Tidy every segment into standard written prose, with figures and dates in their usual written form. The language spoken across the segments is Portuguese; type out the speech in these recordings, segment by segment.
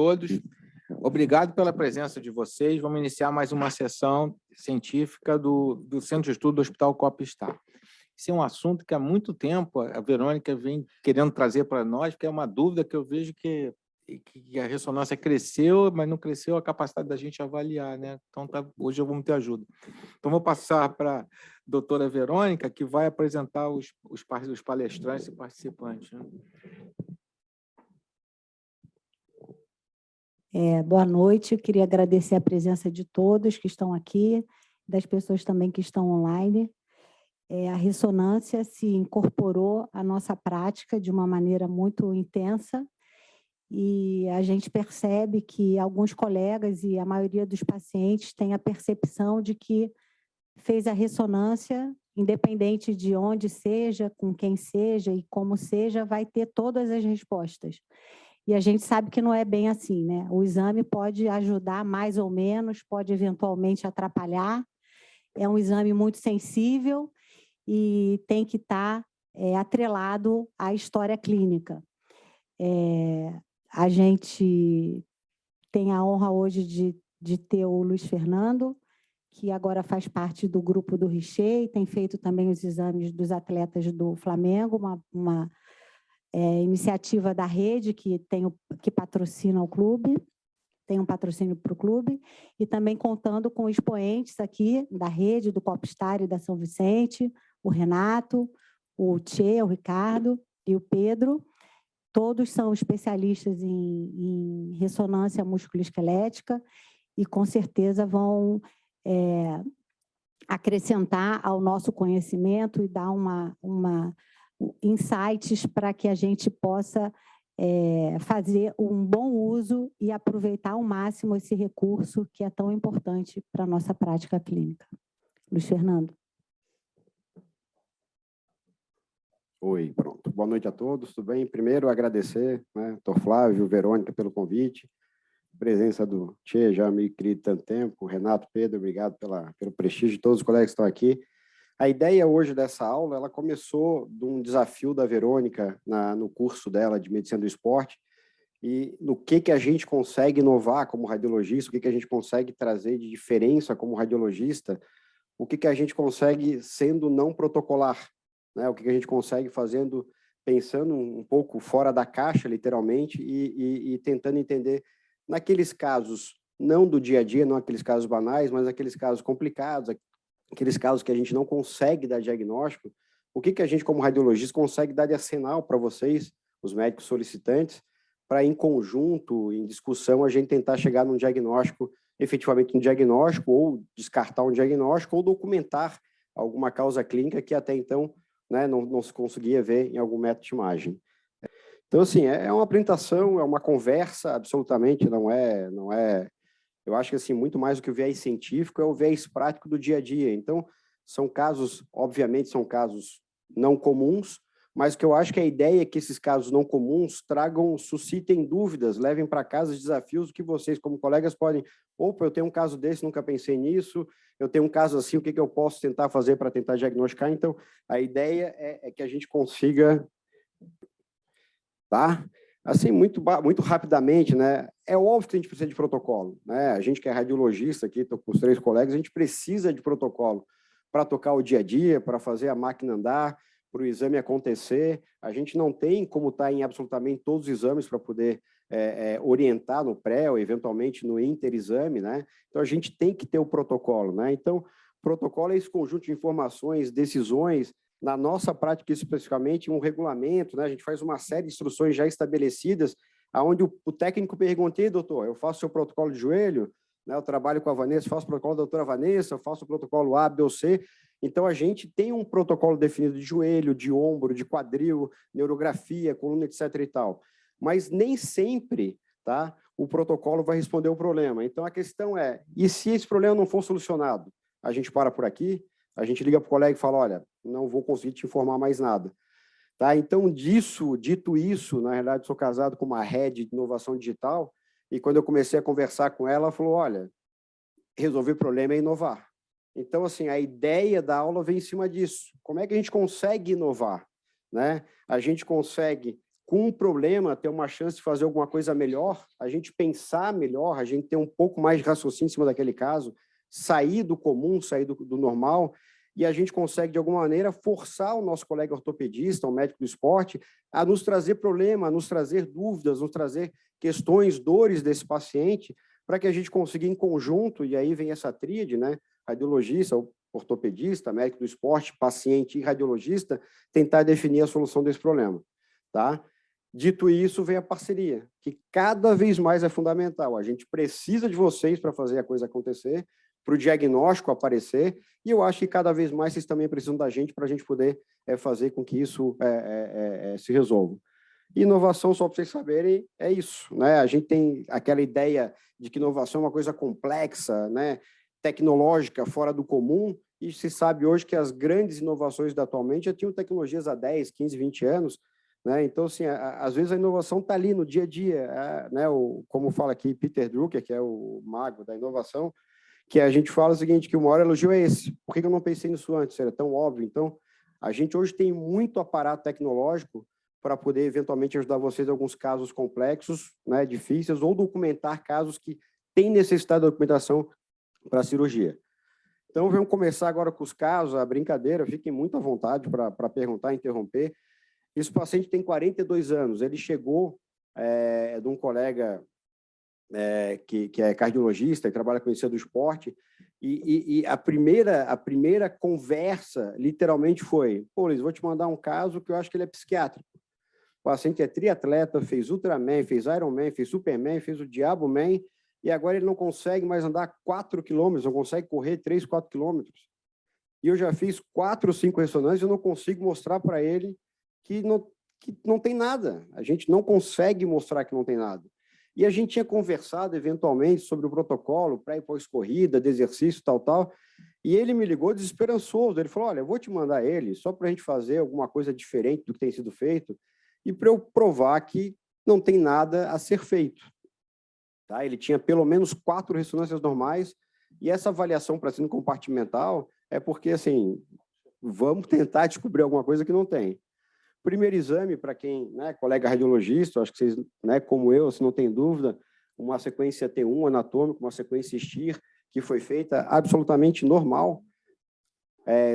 todos. Obrigado pela presença de vocês. Vamos iniciar mais uma sessão científica do Centro de Estudo do Hospital Copa-Star. Esse é um assunto que há muito tempo a Verônica vem querendo trazer para nós, porque é uma dúvida que eu vejo que a ressonância cresceu, mas não cresceu a capacidade da gente avaliar, né? Então, hoje eu vou ter ajuda. Então, vou passar para a doutora Verônica, que vai apresentar os palestrantes e participantes, né? Boa noite, eu queria agradecer a presença de todos que estão aqui, das pessoas também que estão online. A ressonância se incorporou à nossa prática de uma maneira muito intensa e a gente percebe que alguns colegas e a maioria dos pacientes têm a percepção de que fez a ressonância, independente de onde seja, com quem seja e como seja, vai ter todas as respostas. E a gente sabe que não é bem assim, né? O exame pode ajudar mais ou menos, pode eventualmente atrapalhar. É um exame muito sensível e tem que estar atrelado à história clínica. A gente tem a honra hoje de ter o Luiz Fernando, que agora faz parte do grupo do Richer e tem feito também os exames dos atletas do Flamengo, uma iniciativa da rede que patrocina o clube, tem um patrocínio para o clube, e também contando com expoentes aqui da rede, do Copa-Star e da São Vicente, o Renato, o Tchê, o Ricardo e o Pedro. Todos são especialistas em ressonância músculo-esquelética e, com certeza, vão acrescentar ao nosso conhecimento e dar insights para que a gente possa fazer um bom uso e aproveitar ao máximo esse recurso que é tão importante para a nossa prática clínica. Luiz Fernando. Oi, pronto. Boa noite a todos, tudo bem? Primeiro, agradecer, né, doutor Flávio, Verônica, pelo convite, presença do Tchê, já me querido tanto tempo, Renato, Pedro, obrigado pelo prestígio de todos os colegas que estão aqui. A ideia hoje dessa aula, ela começou de um desafio da Verônica no curso dela de Medicina do Esporte, e no que a gente consegue inovar como radiologista, o que a gente consegue trazer de diferença como radiologista, o que a gente consegue sendo não protocolar, né? O que a gente consegue fazendo, pensando um pouco fora da caixa, literalmente, e tentando entender, naqueles casos, não do dia a dia, não aqueles casos banais, mas aqueles casos complicados, aqueles casos que a gente não consegue dar diagnóstico, o que a gente, como radiologista, consegue dar de arsenal para vocês, os médicos solicitantes, para, em conjunto, em discussão, a gente tentar chegar num diagnóstico, efetivamente um diagnóstico, ou descartar um diagnóstico, ou documentar alguma causa clínica que até então, né, não se conseguia ver em algum método de imagem. Então, assim, é uma apresentação, é uma conversa, absolutamente, não é. Eu acho que, assim, muito mais do que o viés científico é o viés prático do dia a dia. Então, são casos, obviamente, são casos não comuns, mas o que eu acho que a ideia é que esses casos não comuns suscitem dúvidas, levem para casa desafios que vocês, como colegas, podem... Opa, eu tenho um caso desse, nunca pensei nisso, eu tenho um caso assim, o que eu posso tentar fazer para tentar diagnosticar? Então, a ideia é que a gente consiga... Tá? Assim, muito rapidamente, né? É óbvio que a gente precisa de protocolo, né? A gente que é radiologista aqui, estou com os 3 colegas, a gente precisa de protocolo para tocar o dia a dia, para fazer a máquina andar, para o exame acontecer. A gente não tem como estar em absolutamente todos os exames para poder orientar no pré ou, eventualmente, no interexame, né? Então, a gente tem que ter o protocolo, né? Então, o protocolo é esse conjunto de informações, decisões. Na nossa prática, especificamente, um regulamento, né? A gente faz uma série de instruções já estabelecidas, onde o técnico pergunta: doutor, eu faço seu protocolo de joelho, né? Eu trabalho com a Vanessa, faço o protocolo da doutora Vanessa, eu faço o protocolo A, B ou C. Então, a gente tem um protocolo definido de joelho, de ombro, de quadril, neurografia, coluna, etc. e tal. Mas nem sempre, tá, o protocolo vai responder o problema. Então, a questão é, e se esse problema não for solucionado? A gente para por aqui, a gente liga para o colega e fala: olha, não vou conseguir te informar mais nada. Tá? Então, dito isso, na realidade, sou casado com uma head de inovação digital, e quando eu comecei a conversar com ela, ela falou: olha, resolver problema é inovar. Então, assim, a ideia da aula vem em cima disso. Como é que a gente consegue inovar? Né? A gente consegue com um problema, ter uma chance de fazer alguma coisa melhor, a gente pensar melhor, a gente ter um pouco mais de raciocínio em cima daquele caso, sair do comum, sair do normal, e a gente consegue, de alguma maneira, forçar o nosso colega ortopedista, o médico do esporte, a nos trazer problema, a nos trazer dúvidas, nos trazer questões, dores desse paciente, para que a gente consiga, em conjunto, e aí vem essa tríade, né? Radiologista, ortopedista, médico do esporte, paciente e radiologista, tentar definir a solução desse problema. Tá? Dito isso, vem a parceria, que cada vez mais é fundamental. A gente precisa de vocês para fazer a coisa acontecer, para o diagnóstico aparecer, e eu acho que cada vez mais vocês também precisam da gente para a gente poder fazer com que isso se resolva. Inovação, só para vocês saberem, é isso, né? A gente tem aquela ideia de que inovação é uma coisa complexa, né? Tecnológica, fora do comum, e se sabe hoje que as grandes inovações da atualmente já tinham tecnologias há 10, 15, 20 anos, né? Então, assim, às vezes a inovação está ali no dia a dia, né? Como fala aqui Peter Drucker, que é o mago da inovação, que a gente fala o seguinte, que o maior elogio é esse. Por que eu não pensei nisso antes? Era tão óbvio. Então, a gente hoje tem muito aparato tecnológico para poder, eventualmente, ajudar vocês em alguns casos complexos, né, difíceis, ou documentar casos que têm necessidade de documentação para a cirurgia. Então, vamos começar agora com os casos, a brincadeira, fiquem muito à vontade para perguntar, interromper. Esse paciente tem 42 anos, ele chegou de um colega que é cardiologista e trabalha com medicina do esporte, e a primeira conversa, literalmente, foi: pô, Luiz, vou te mandar um caso que eu acho que ele é psiquiátrico. O paciente é triatleta, fez Ultraman, fez Ironman, fez Superman, fez o Diabo Man, e agora ele não consegue mais andar 4 quilômetros, não consegue correr 3, 4 quilômetros. E eu já fiz 4 ou 5 ressonâncias e eu não consigo mostrar para ele que não tem nada. A gente não consegue mostrar que não tem nada. E a gente tinha conversado, eventualmente, sobre o protocolo pré e pós-corrida, de exercício, tal, e ele me ligou desesperançoso. Ele falou: olha, eu vou te mandar ele só para a gente fazer alguma coisa diferente do que tem sido feito e para eu provar que não tem nada a ser feito. Tá? Ele tinha pelo menos 4 ressonâncias normais, e essa avaliação para síndrome compartimental é porque, assim, vamos tentar descobrir alguma coisa que não tem. Primeiro exame, para quem, né, colega radiologista, acho que vocês, né, como eu, se não tem dúvida, uma sequência T1 anatômica, uma sequência STIR, que foi feita absolutamente normal,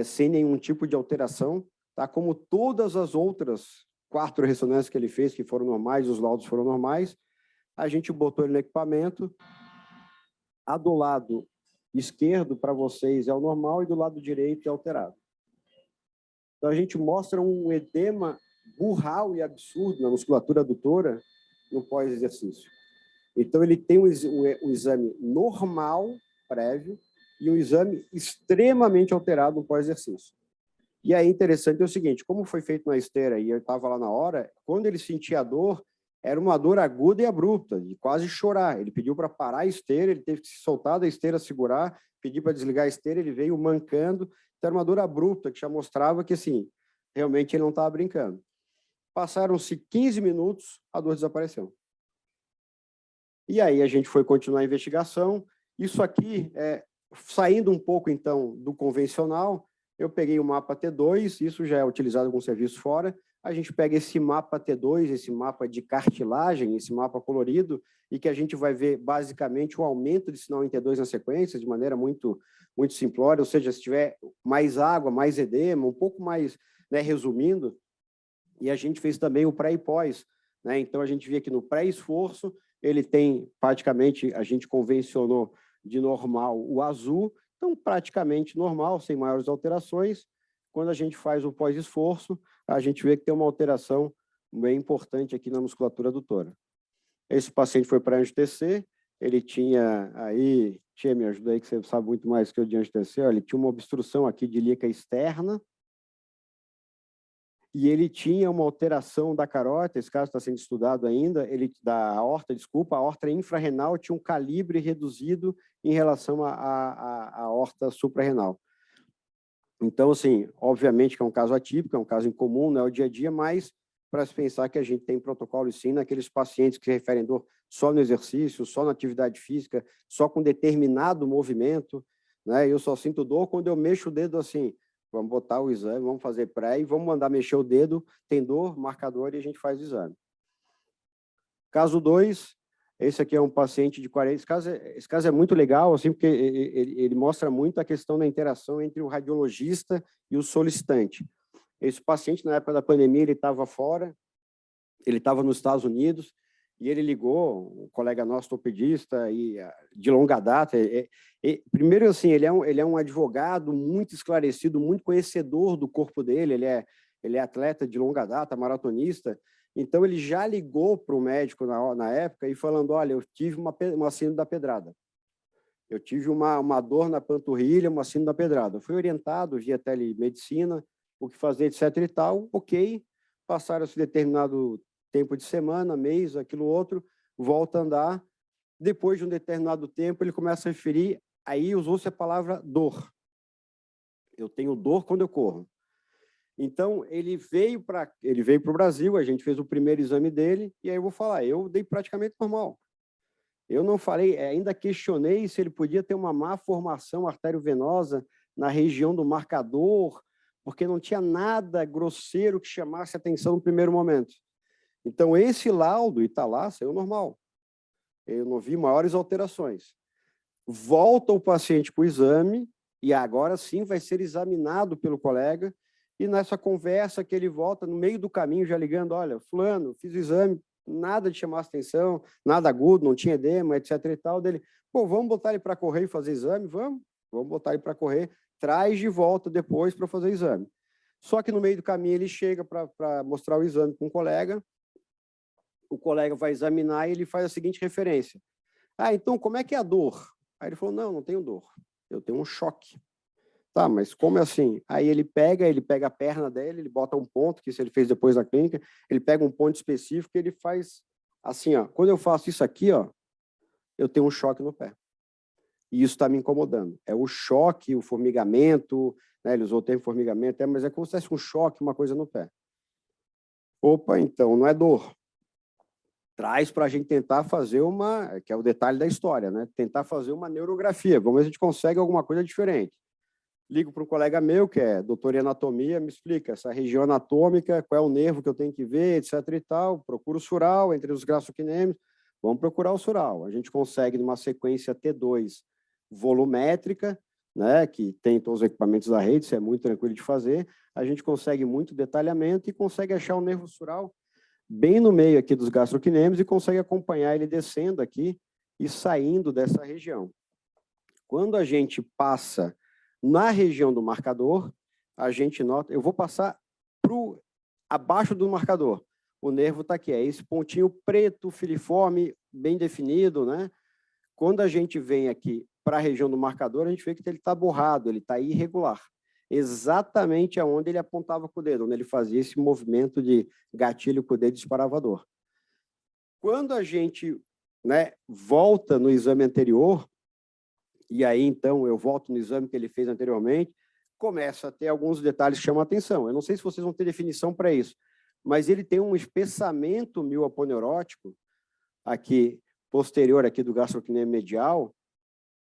sem nenhum tipo de alteração, tá? Como todas as outras 4 ressonâncias que ele fez, que foram normais, os laudos foram normais, a gente botou ele no equipamento. A do lado esquerdo, para vocês, é o normal, e do lado direito é alterado. Então, a gente mostra um edema burral e absurdo na musculatura adutora no pós-exercício. Então, ele tem um exame normal, prévio, e um exame extremamente alterado no pós-exercício. E aí, interessante é o seguinte: como foi feito na esteira, e eu estava lá na hora, quando ele sentia a dor, era uma dor aguda e abrupta, de quase chorar. Ele pediu para parar a esteira, ele teve que se soltar da esteira, segurar, pedir para desligar a esteira, ele veio mancando. Então, era uma dor abrupta, que já mostrava que, assim, realmente ele não estava brincando. Passaram-se 15 minutos, a dor desapareceu. E aí a gente foi continuar a investigação. Isso aqui, saindo um pouco, então, do convencional, eu peguei o mapa T2, isso já é utilizado em algum serviço fora. A gente pega esse mapa T2, esse mapa de cartilagem, esse mapa colorido, e que a gente vai ver, basicamente, o aumento de sinal em T2 na sequência, de maneira muito simplória, ou seja, se tiver mais água, mais edema, um pouco mais, né, resumindo. E a gente fez também o pré e pós, né? Então, a gente vê que no pré-esforço, ele tem, praticamente, a gente convencionou de normal o azul, então, praticamente normal, sem maiores alterações. Quando a gente faz o pós-esforço, a gente vê que tem uma alteração bem importante aqui na musculatura adutora. Esse paciente foi para anjo-TC, ele tinha aí, me ajuda aí que você sabe muito mais que eu de anjo-TC, ele tinha uma obstrução aqui de ilíaca externa, e ele tinha uma alteração da carótida, esse caso está sendo estudado ainda, da aorta, desculpa, a aorta infrarrenal tinha um calibre reduzido em relação à aorta suprarrenal. Então, assim, obviamente que é um caso atípico, é um caso incomum, não é o dia a dia, mas para se pensar que a gente tem protocolo, sim, naqueles pacientes que se referem dor só no exercício, só na atividade física, só com determinado movimento, né? Eu só sinto dor quando eu mexo o dedo assim, vamos botar o exame, vamos fazer pré e vamos mandar mexer o dedo, tem dor, marcador, e a gente faz o exame. Caso 2, esse aqui é um paciente de 40... Esse caso é muito legal, assim, porque ele mostra muito a questão da interação entre o radiologista e o solicitante. Esse paciente, na época da pandemia, ele estava fora, ele estava nos Estados Unidos, e ele ligou, um colega nosso, ortopedista, e de longa data. Primeiro, assim, ele é um advogado muito esclarecido, muito conhecedor do corpo dele, ele é atleta de longa data, maratonista. Então, ele já ligou para o médico na época e falando, olha, eu tive uma síndrome da pedrada. Eu tive uma dor na panturrilha, uma síndrome da pedrada. Eu fui orientado via telemedicina, o que fazer, etc. e tal. Ok, passaram-se determinado tempo de semana, mês, aquilo outro, volta a andar. Depois de um determinado tempo, ele começa a referir, aí usou-se a palavra dor. Eu tenho dor quando eu corro. Então, ele veio para o Brasil, a gente fez o primeiro exame dele, e aí eu vou falar, eu dei praticamente normal. Eu não falei, ainda questionei se ele podia ter uma má formação arteriovenosa na região do marcador, porque não tinha nada grosseiro que chamasse atenção no primeiro momento. Então, esse laudo, e está lá, saiu normal. Eu não vi maiores alterações. Volta o paciente para o exame, e agora sim vai ser examinado pelo colega, e nessa conversa que ele volta, no meio do caminho, já ligando, olha, fulano, fiz o exame, nada de chamar atenção, nada agudo, não tinha edema, etc. e tal, dele, pô, vamos botar ele para correr e fazer exame? Vamos botar ele para correr, traz de volta depois para fazer o exame. Só que no meio do caminho ele chega para mostrar o exame com o colega vai examinar e ele faz a seguinte referência. Ah, então como é que é a dor? Aí ele falou, não tenho dor, eu tenho um choque. Tá, mas como é assim? Aí ele pega a perna dele, ele bota um ponto, que isso ele fez depois na clínica, ele pega um ponto específico e ele faz assim, ó. Quando eu faço isso aqui, ó, eu tenho um choque no pé. E isso está me incomodando. É o choque, o formigamento, né? Ele usou o termo formigamento, mas é como se fosse um choque, uma coisa no pé. Opa, então, não é dor. Traz para a gente tentar fazer que é o detalhe da história, né? Tentar fazer uma neurografia, vamos ver se a gente consegue alguma coisa diferente. Ligo para um colega meu, que é doutor em anatomia, me explica essa região anatômica, qual é o nervo que eu tenho que ver, etc. e tal. Procuro o sural, entre os gastrocnêmicos, vamos procurar o sural. A gente consegue, numa sequência T2 volumétrica, né, que tem todos os equipamentos da rede, isso é muito tranquilo de fazer, a gente consegue muito detalhamento e consegue achar o nervo sural bem no meio aqui dos gastrocnêmicos e consegue acompanhar ele descendo aqui e saindo dessa região. Quando a gente passa na região do marcador, a gente nota... Eu vou passar abaixo do marcador. O nervo está aqui, é esse pontinho preto, filiforme, bem definido, né? Quando a gente vem aqui para a região do marcador, a gente vê que ele está borrado, ele está irregular. Exatamente aonde ele apontava com o dedo, onde ele fazia esse movimento de gatilho com o dedo e disparava a dor. Quando a gente, né, volta no exame anterior, e aí, então, eu volto no exame que ele fez anteriormente, começa a ter alguns detalhes que chamam a atenção. Eu não sei se vocês vão ter definição para isso, mas ele tem um espessamento mioaponeurótico aqui, posterior aqui do gastrocnêmio medial,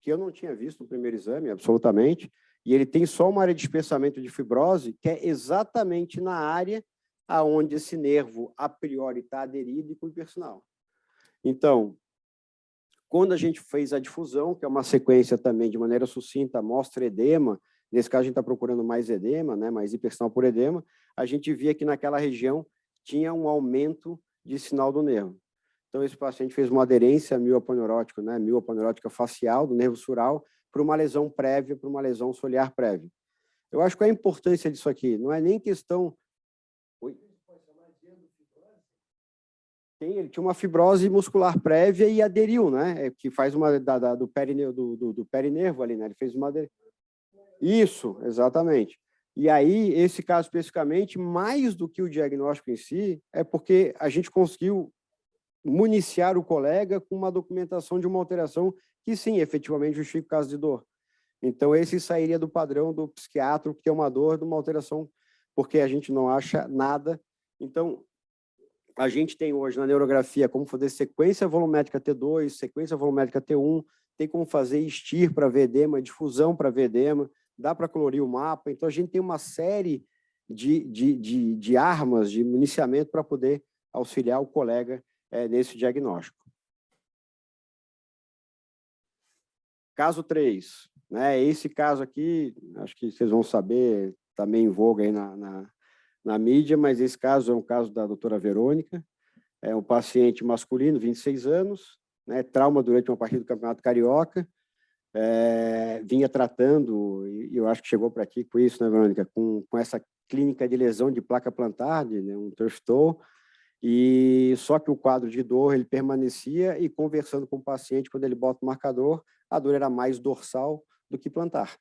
que eu não tinha visto no primeiro exame, absolutamente, e ele tem só uma área de espessamento de fibrose, que é exatamente na área aonde esse nervo, a priori, está aderido e com o hipersinal. Então, quando a gente fez a difusão, que é uma sequência também, de maneira sucinta, mostra edema, nesse caso a gente está procurando mais edema, né, mais hipersinal por edema, a gente via que naquela região tinha um aumento de sinal do nervo. Então, esse paciente fez uma aderência mioaponeurótica, né, mioaponeurótica facial do nervo sural, para uma lesão prévia, para uma lesão soliar prévia. Eu acho que a importância disso aqui não é nem questão... Ele tinha uma fibrose muscular prévia e aderiu, né? Que faz uma do perinervo ali, né? Ele fez uma Isso, exatamente. E aí, esse caso especificamente, mais do que o diagnóstico em si, é porque a gente conseguiu municiar o colega com uma documentação de uma alteração que, sim, efetivamente justifica o caso de dor. Então, esse sairia do padrão do psiquiatra, que é uma dor de uma alteração, porque a gente não acha nada. Então, a gente tem hoje na neurografia como fazer sequência volumétrica T2, sequência volumétrica T1, tem como fazer STIR para ver edema, difusão para ver edema, dá para colorir o mapa. Então, a gente tem uma série de armas, de municiamento para poder auxiliar o colega nesse diagnóstico. Caso 3, né? Esse caso aqui, acho que vocês vão saber, também em voga aí na mídia, mas esse caso é um caso da doutora Verônica, é um paciente masculino, 26 anos, né? Trauma durante uma partida do Campeonato Carioca, vinha tratando, e eu acho que chegou para aqui com isso, né, Verônica, com essa clínica de lesão de placa plantar, um turf toe, e só que o quadro de dor ele permanecia, e conversando com o paciente, quando ele bota o marcador, a dor era mais dorsal do que plantar.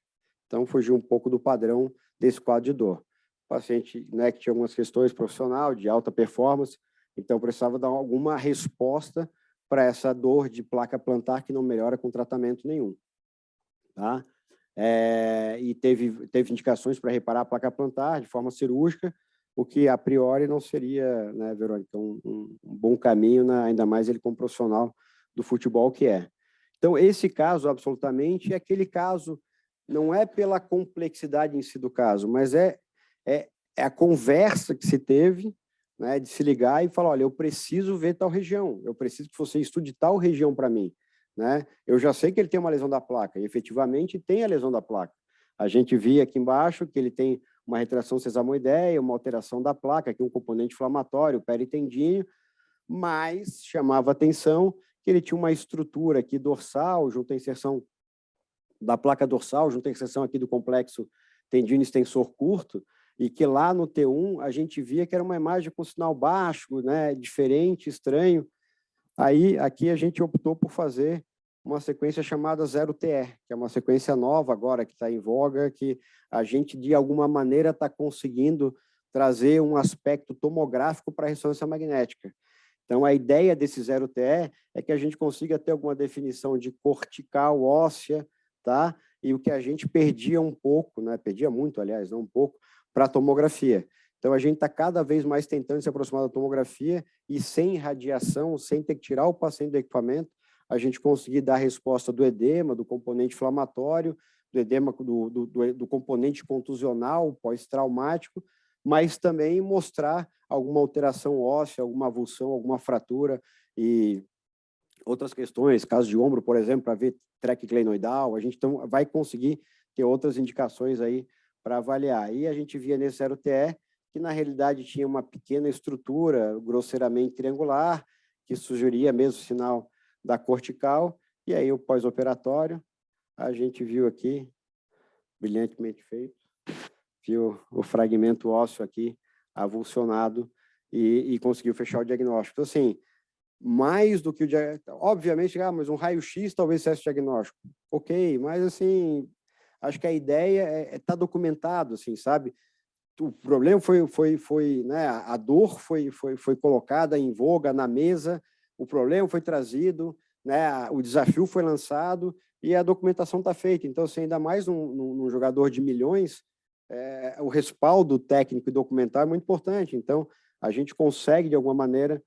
Então, fugiu um pouco do padrão desse quadro de dor. O paciente, né, que tinha algumas questões profissionais, de alta performance, então precisava dar alguma resposta para essa dor de placa plantar que não melhora com tratamento nenhum. Tá? E teve indicações para reparar a placa plantar de forma cirúrgica, o que a priori não seria, né, Verônica, um bom caminho, ainda mais ele como profissional do futebol que é. Então, esse caso, absolutamente, é aquele caso, não é pela complexidade em si do caso, mas é a conversa que se teve, né, de se ligar e falar, olha, eu preciso ver tal região, eu preciso que você estude tal região para mim. Né? Eu já sei que ele tem uma lesão da placa, e efetivamente tem a lesão da placa. A gente via aqui embaixo que ele tem uma retração sesamoideia, uma alteração da placa, aqui um componente inflamatório, peritendíneo, mas chamava atenção que ele tinha uma estrutura aqui dorsal, junto à inserção da placa dorsal, junto à inserção aqui do complexo tendino extensor curto, e que lá no T1 a gente via que era uma imagem com sinal baixo, né, diferente, estranho. Aí, aqui a gente optou por fazer uma sequência chamada 0TE, que é uma sequência nova agora, que está em voga, que a gente, de alguma maneira, está conseguindo trazer um aspecto tomográfico para a ressonância magnética. Então, a ideia desse 0TE é que a gente consiga ter alguma definição de cortical, óssea, tá? E o que a gente perdia um pouco, né? Perdia muito, aliás, não um pouco, para a tomografia. Então, a gente está cada vez mais tentando se aproximar da tomografia e sem radiação, sem ter que tirar o paciente do equipamento, a gente conseguir dar a resposta do edema, do componente inflamatório, do edema, do componente contusional, pós-traumático, mas também mostrar alguma alteração óssea, alguma avulsão, alguma fratura e outras questões, caso de ombro, por exemplo, para ver traque glenoidal, a gente então vai conseguir ter outras indicações aí para avaliar. E a gente via nesse 0TE que, na realidade, tinha uma pequena estrutura grosseiramente triangular, que sugeria mesmo o sinal da cortical, e aí o pós-operatório, a gente viu aqui, brilhantemente feito, viu o fragmento ósseo aqui avulsionado e conseguiu fechar o diagnóstico. Então, assim, mais do que o diagnóstico, obviamente, mas um raio-x talvez seja diagnóstico. Ok, mas, assim, acho que a ideia é estar documentado, assim, sabe? O problema foi né, a dor foi colocada em voga na mesa, o problema foi trazido, né, o desafio foi lançado e a documentação está feita. Então, assim, ainda mais num jogador de milhões, o respaldo técnico e documental é muito importante. Então, a gente consegue, de alguma maneira,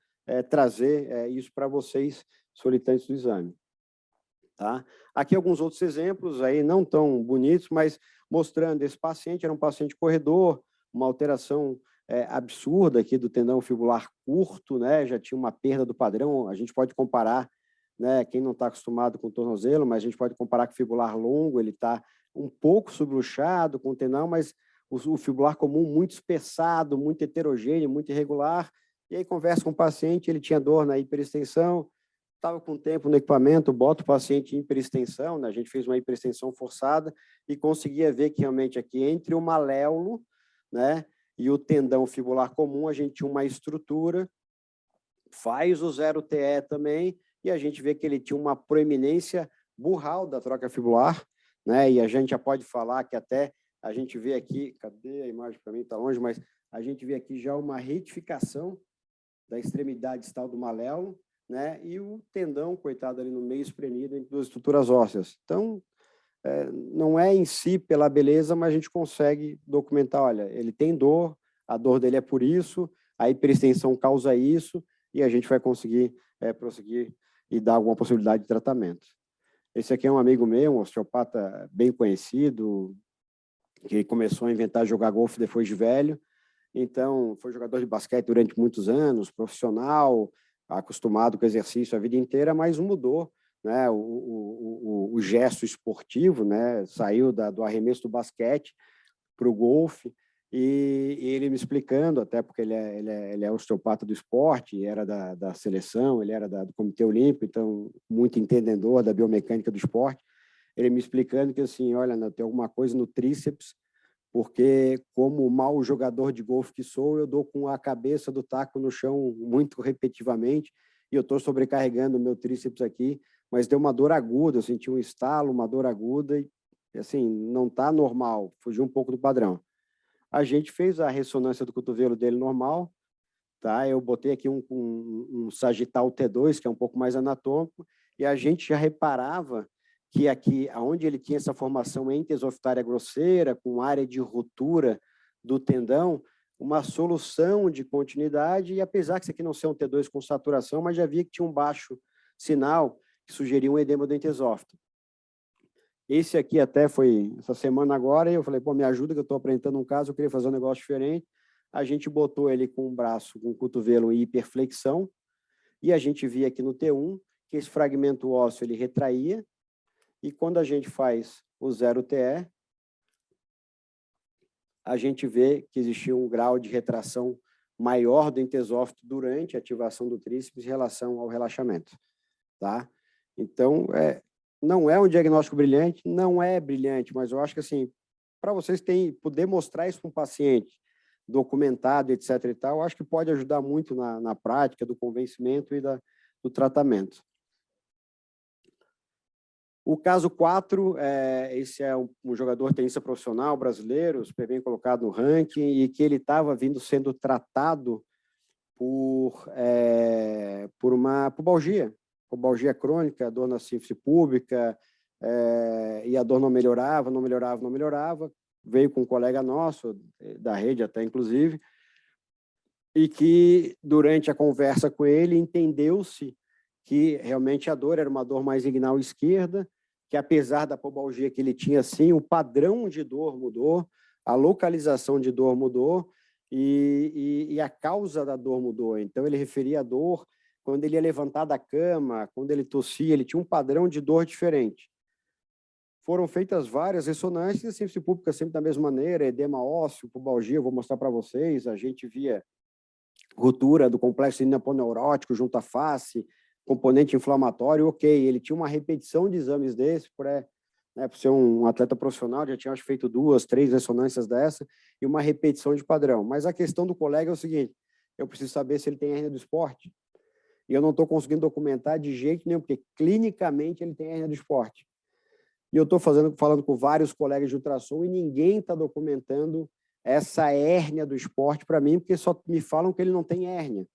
trazer isso para vocês, solicitantes do exame. Tá? Aqui alguns outros exemplos, aí não tão bonitos, mas mostrando esse paciente, era um paciente corredor, uma alteração absurda aqui do tendão fibular curto, né? Já tinha uma perda do padrão, a gente pode comparar, né? Quem não está acostumado com o tornozelo, mas a gente pode comparar com o fibular longo, ele está um pouco subluxado com o tendão, mas o fibular comum muito espessado, muito heterogêneo, muito irregular, e aí conversa com o paciente, ele tinha dor na hiperextensão, estava com tempo no equipamento, bota o paciente em hiperextensão, né? A gente fez uma hiperextensão forçada e conseguia ver que realmente aqui entre o maléolo, né, e o tendão fibular comum, a gente tinha uma estrutura, faz o 0TE também, e a gente vê que ele tinha uma proeminência burral da troca fibular, né, e a gente já pode falar que até a gente vê aqui, cadê a imagem para mim? Está longe, mas a gente vê aqui já uma retificação da extremidade distal do maléolo, né, e o tendão, coitado, ali no meio espremido entre duas estruturas ósseas. Então, não é em si pela beleza, mas a gente consegue documentar, olha, ele tem dor, a dor dele é por isso, a hiperextensão causa isso, e a gente vai conseguir prosseguir e dar alguma possibilidade de tratamento. Esse aqui é um amigo meu, um osteopata bem conhecido, que começou a inventar jogar golfe depois de velho. Então, foi jogador de basquete durante muitos anos, profissional, acostumado com exercício a vida inteira, mas mudou, né, o gesto esportivo, né, saiu do arremesso do basquete para o golfe, e ele me explicando, até porque ele é osteopata do esporte, era da seleção, ele era do Comitê Olímpico, então muito entendedor da biomecânica do esporte, ele me explicando que assim, olha, não, tem alguma coisa no tríceps, porque como mau jogador de golfe que sou, eu dou com a cabeça do taco no chão muito repetitivamente, e eu estou sobrecarregando o meu tríceps aqui, mas deu uma dor aguda, eu senti um estalo, uma dor aguda, e assim, não está normal, fugiu um pouco do padrão. A gente fez a ressonância do cotovelo dele normal, tá? Eu botei aqui um sagital T2, que é um pouco mais anatômico, e a gente já reparava que aqui, onde ele tinha essa formação entesoftária grosseira, com área de ruptura do tendão, uma solução de continuidade, e apesar que isso aqui não ser um T2 com saturação, mas já via que tinha um baixo sinal que sugeria um edema do entesófito. Esse aqui até foi essa semana agora, e eu falei, pô, me ajuda que eu estou apresentando um caso, eu queria fazer um negócio diferente. A gente botou ele com o braço, com o cotovelo em hiperflexão, e a gente via aqui no T1 que esse fragmento ósseo ele retraía, e quando a gente faz o 0TE, a gente vê que existia um grau de retração maior do entesófito durante a ativação do tríceps em relação ao relaxamento. Tá? Então, não é um diagnóstico brilhante, não é brilhante, mas eu acho que, assim, para vocês poder mostrar isso para um paciente documentado, etc. e tal, eu acho que pode ajudar muito na prática do convencimento e do tratamento. O caso 4, esse é um jogador tenista profissional brasileiro, super bem colocado no ranking, e que ele estava sendo tratado por uma pubalgia crônica, dor na síntese pública, e a dor não melhorava, veio com um colega nosso, da rede até inclusive, e que durante a conversa com ele entendeu-se que realmente a dor era uma dor mais inguinal esquerda, que apesar da pubalgia que ele tinha, sim, o padrão de dor mudou, a localização de dor mudou, e a causa da dor mudou. Então, ele referia a dor quando ele ia levantar da cama, quando ele tossia, ele tinha um padrão de dor diferente. Foram feitas várias ressonâncias, a síntese pública sempre da mesma maneira, edema ósseo, pubalgia, eu vou mostrar para vocês, a gente via ruptura do complexo inaponeurótico junto à face, componente inflamatório, ok, ele tinha uma repetição de exames desse, por ser um atleta profissional, já tinha acho, feito 2, 3 ressonâncias dessa, e uma repetição de padrão. Mas a questão do colega é o seguinte, eu preciso saber se ele tem hérnia do esporte, e eu não estou conseguindo documentar de jeito nenhum, porque clinicamente ele tem hérnia do esporte. E eu estou falando com vários colegas de ultrassom, e ninguém está documentando essa hérnia do esporte para mim, porque só me falam que ele não tem hérnia.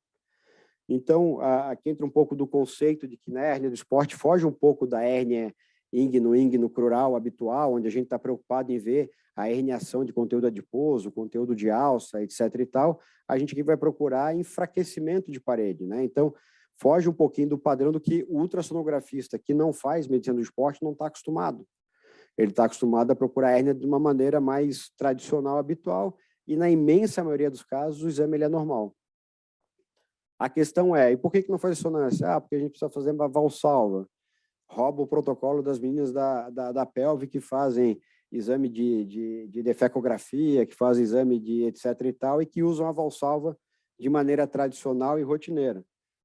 Então, aqui entra um pouco do conceito de que na hérnia do esporte foge um pouco da hérnia íngino-crural habitual, onde a gente está preocupado em ver a herniação de conteúdo adiposo, conteúdo de alça, etc. e tal. A gente aqui vai procurar enfraquecimento de parede, né? Então, foge um pouquinho do padrão do que o ultrassonografista que não faz medicina do esporte não está acostumado. Ele está acostumado a procurar a hérnia de uma maneira mais tradicional, habitual, e na imensa maioria dos casos o exame ele é normal. A questão é, e por que não faz ressonância? Porque a gente precisa fazer uma valsalva. Rouba o protocolo das meninas da pelve que fazem exame de defecografia, que fazem exame de etc. e tal, e que usam a valsalva de maneira tradicional e rotineira.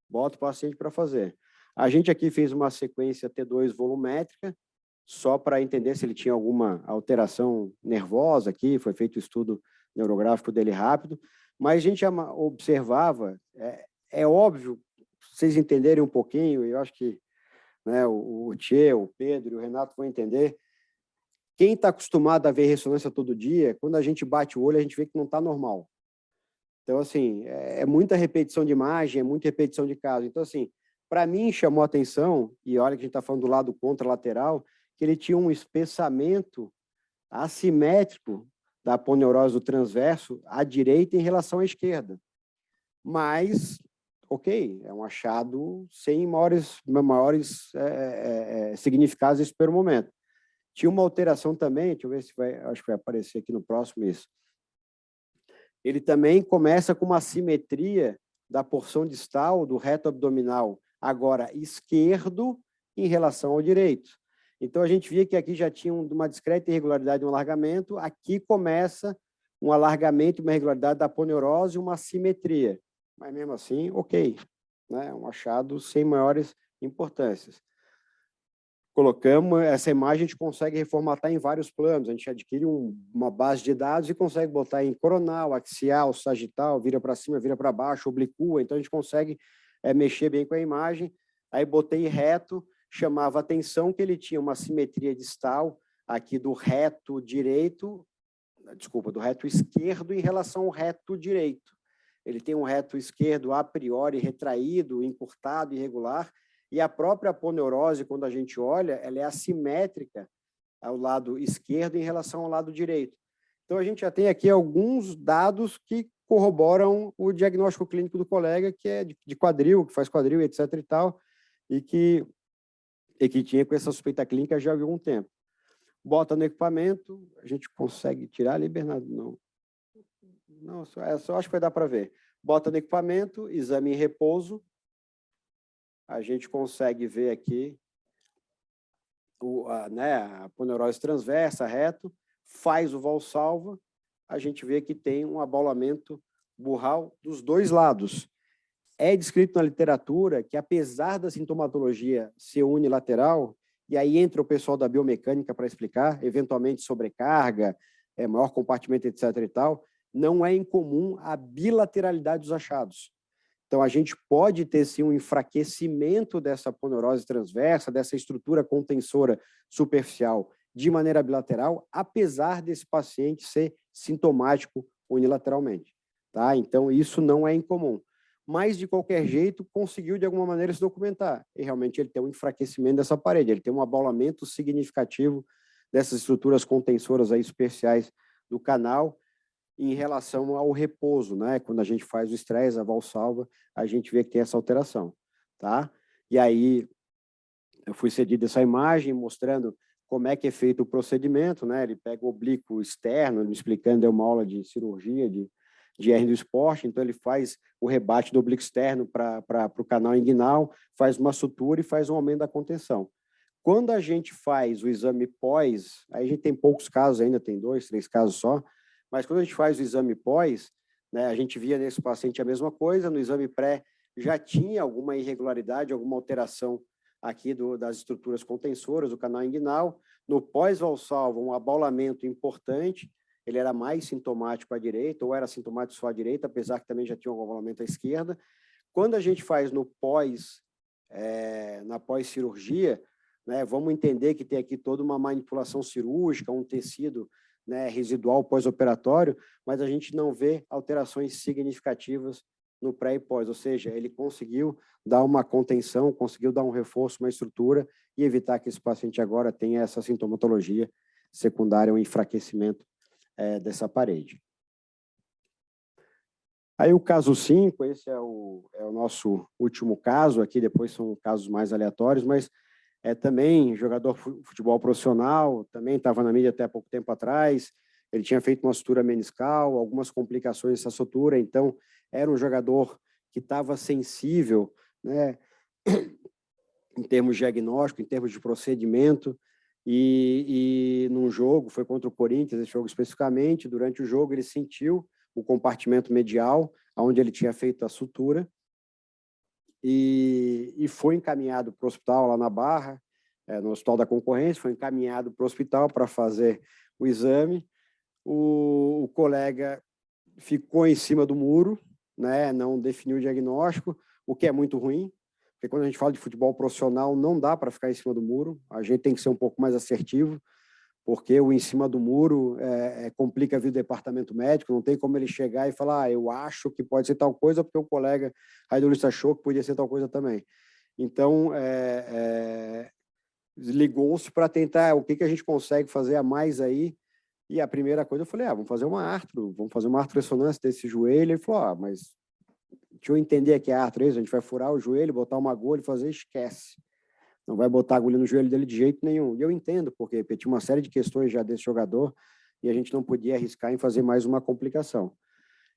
Bota o paciente para fazer. A gente aqui fez uma sequência T2 volumétrica, só para entender se ele tinha alguma alteração nervosa aqui, foi feito o estudo neurográfico dele rápido, mas a gente observava, é óbvio, vocês entenderem um pouquinho, eu acho que o Tchê, o Pedro e o Renato vão entender, quem está acostumado a ver ressonância todo dia, quando a gente bate o olho, a gente vê que não está normal. Então, assim, é muita repetição de imagem, é muita repetição de caso. Então, assim, para mim chamou a atenção, e olha que a gente está falando do lado contralateral, que ele tinha um espessamento assimétrico da aponeurose do transverso à direita em relação à esquerda. Mas, ok, é um achado sem maiores significados nesse primeiro momento. Tinha uma alteração também, deixa eu ver se vai, acho que vai aparecer aqui no próximo isso. Ele também começa com uma simetria da porção distal do reto abdominal, agora esquerdo em relação ao direito. Então, a gente via que aqui já tinha uma discreta irregularidade no alargamento, aqui começa um alargamento, uma irregularidade da aponeurose e uma assimetria. Mas, mesmo assim, ok, né? Um achado sem maiores importâncias. Colocamos essa imagem, a gente consegue reformatar em vários planos, a gente adquire uma base de dados e consegue botar em coronal, axial, sagital, vira para cima, vira para baixo, oblicua, então a gente consegue mexer bem com a imagem. Aí botei reto, chamava a atenção que ele tinha uma simetria distal aqui do reto direito, desculpa, do reto esquerdo em relação ao reto direito. Ele tem um reto esquerdo a priori retraído, encurtado, irregular, e a própria aponeurose, quando a gente olha, ela é assimétrica ao lado esquerdo em relação ao lado direito. Então, a gente já tem aqui alguns dados que corroboram o diagnóstico clínico do colega, que é de quadril, que faz quadril, etc. e tal, e que tinha com essa suspeita clínica já há algum tempo. Bota no equipamento, a gente consegue tirar ali, Bernardo? Não. Não, só acho que vai dar para ver. Bota no equipamento, exame em repouso, a gente consegue ver aqui a aponeurose transversa, reto, faz o valsalva, a gente vê que tem um abaulamento burral dos dois lados. É descrito na literatura que, apesar da sintomatologia ser unilateral, e aí entra o pessoal da biomecânica para explicar, eventualmente sobrecarga, maior compartimento, etc. e tal, não é incomum a bilateralidade dos achados. Então, a gente pode ter, sim, um enfraquecimento dessa aponeurose transversa, dessa estrutura contensora superficial de maneira bilateral, apesar desse paciente ser sintomático unilateralmente. Tá? Então, isso não é incomum. Mas, de qualquer jeito, conseguiu, de alguma maneira, se documentar. E, realmente, ele tem um enfraquecimento dessa parede, ele tem um abaulamento significativo dessas estruturas contensoras aí superficiais do canal, em relação ao repouso, né? Quando a gente faz o estresse, a valsalva, a gente vê que tem essa alteração, tá? E aí, eu fui cedido essa imagem mostrando como é que é feito o procedimento, né? Ele pega o oblíquo externo, me explicando, deu uma aula de cirurgia, de hernia do esporte, então ele faz o rebate do oblíquo externo para o canal inguinal, faz uma sutura e faz um aumento da contenção. Quando a gente faz o exame pós, aí a gente tem poucos casos ainda, tem 2, 3 casos só, mas quando a gente faz o exame pós, né, a gente via nesse paciente a mesma coisa, no exame pré já tinha alguma irregularidade, alguma alteração aqui das estruturas contensoras do canal inguinal. No pós-valsalva, um abaulamento importante, ele era mais sintomático à direita, ou era sintomático só à direita, apesar que também já tinha um abaulamento à esquerda. Quando a gente faz no na pós-cirurgia, né, vamos entender que tem aqui toda uma manipulação cirúrgica, um tecido, né, residual pós-operatório, mas a gente não vê alterações significativas no pré e pós, ou seja, ele conseguiu dar uma contenção, conseguiu dar um reforço, uma estrutura e evitar que esse paciente agora tenha essa sintomatologia secundária, um enfraquecimento dessa parede. Aí o caso 5, esse é o nosso último caso aqui, depois são casos mais aleatórios, mas também jogador de futebol profissional, também estava na mídia até há pouco tempo atrás, ele tinha feito uma sutura meniscal, algumas complicações dessa sutura, então era um jogador que estava sensível, né, em termos de diagnóstico, em termos de procedimento, e num jogo, foi contra o Corinthians, esse jogo especificamente, durante o jogo ele sentiu o compartimento medial, onde ele tinha feito a sutura, e foi encaminhado para o hospital lá na Barra, no Hospital da Concorrência, foi encaminhado para o hospital para fazer o exame. O colega ficou em cima do muro, né, não definiu o diagnóstico, o que é muito ruim, porque quando a gente fala de futebol profissional, não dá para ficar em cima do muro, a gente tem que ser um pouco mais assertivo, porque o em cima do muro complica a vida do departamento médico, não tem como ele chegar e falar, eu acho que pode ser tal coisa, porque o colega radiologista achou que podia ser tal coisa também. Então, ligou-se para tentar, o que a gente consegue fazer a mais aí, e a primeira coisa eu falei, vamos fazer uma artroressonância desse joelho. Ele falou, mas deixa eu entender aqui a artro, a gente vai furar o joelho, botar uma agulha e fazer, esquece. não vai botar agulha no joelho dele de jeito nenhum. E eu entendo, porque tinha uma série de questões já desse jogador e a gente não podia arriscar em fazer mais uma complicação.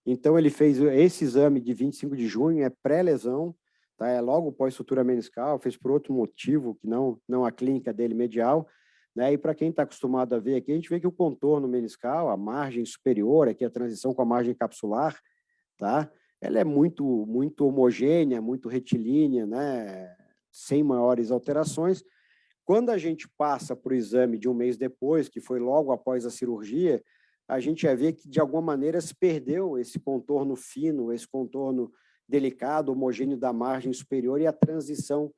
Então, ele fez esse exame de 25 de junho, é pré-lesão, tá? É logo pós-sutura meniscal, fez por outro motivo, que não a clínica dele medial, né? E para quem está acostumado a ver aqui, a gente vê que o contorno meniscal, a margem superior, aqui a transição com a margem capsular, tá? Ela é muito homogênea, muito retilínea, né? Sem maiores alterações. Quando a gente passa para o exame de um mês depois, que foi logo após a cirurgia, a gente já vê que, de alguma maneira, se perdeu esse contorno fino, esse contorno delicado, homogêneo da margem superior e a transição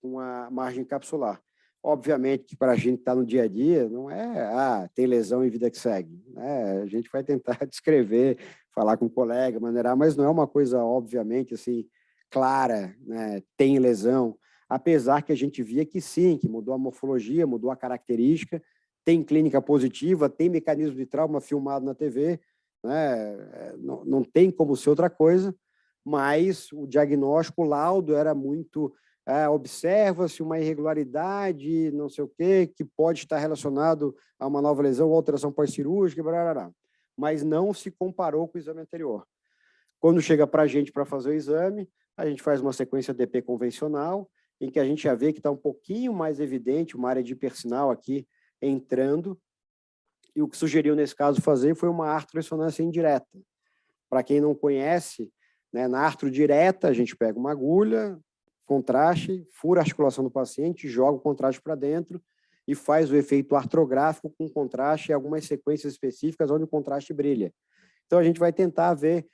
com a margem capsular. Obviamente que para a gente estar no dia a dia, não é, tem lesão e vida que segue, né? A gente vai tentar descrever, falar com o colega, maneirar, mas não é uma coisa, obviamente, assim, clara, né? Tem lesão, apesar que a gente via que sim, que mudou a morfologia, mudou a característica, tem clínica positiva, tem mecanismo de trauma filmado na TV, né? Não tem como ser outra coisa, mas o diagnóstico, o laudo era muito... observa-se uma irregularidade, não sei o quê, que pode estar relacionado a uma nova lesão ou alteração pós-cirúrgica, mas não se comparou com o exame anterior. Quando chega para a gente para fazer o exame, a gente faz uma sequência DP convencional, em que a gente já vê que está um pouquinho mais evidente uma área de hipersinal aqui entrando, e o que sugeriu nesse caso fazer foi uma artroressonância indireta. Para quem não conhece, né, na artro direta, a gente pega uma agulha, contraste, fura a articulação do paciente, joga o contraste para dentro e faz o efeito artrográfico com contraste e algumas sequências específicas onde o contraste brilha. Então, a gente vai tentar ver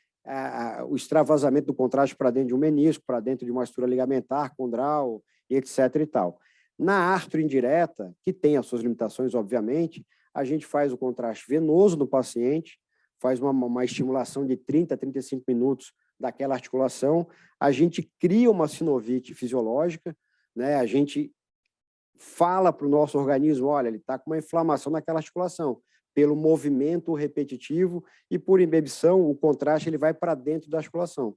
o extravasamento do contraste para dentro de um menisco, para dentro de uma estrutura ligamentar, condral, etc. e tal. Na artro indireta, que tem as suas limitações, obviamente, a gente faz o contraste venoso no paciente, faz uma estimulação de 30 a 35 minutos daquela articulação, a gente cria uma sinovite fisiológica, né? A gente fala para o nosso organismo, olha, ele está com uma inflamação naquela articulação, pelo movimento repetitivo e por imbebição, o contraste ele vai para dentro da articulação.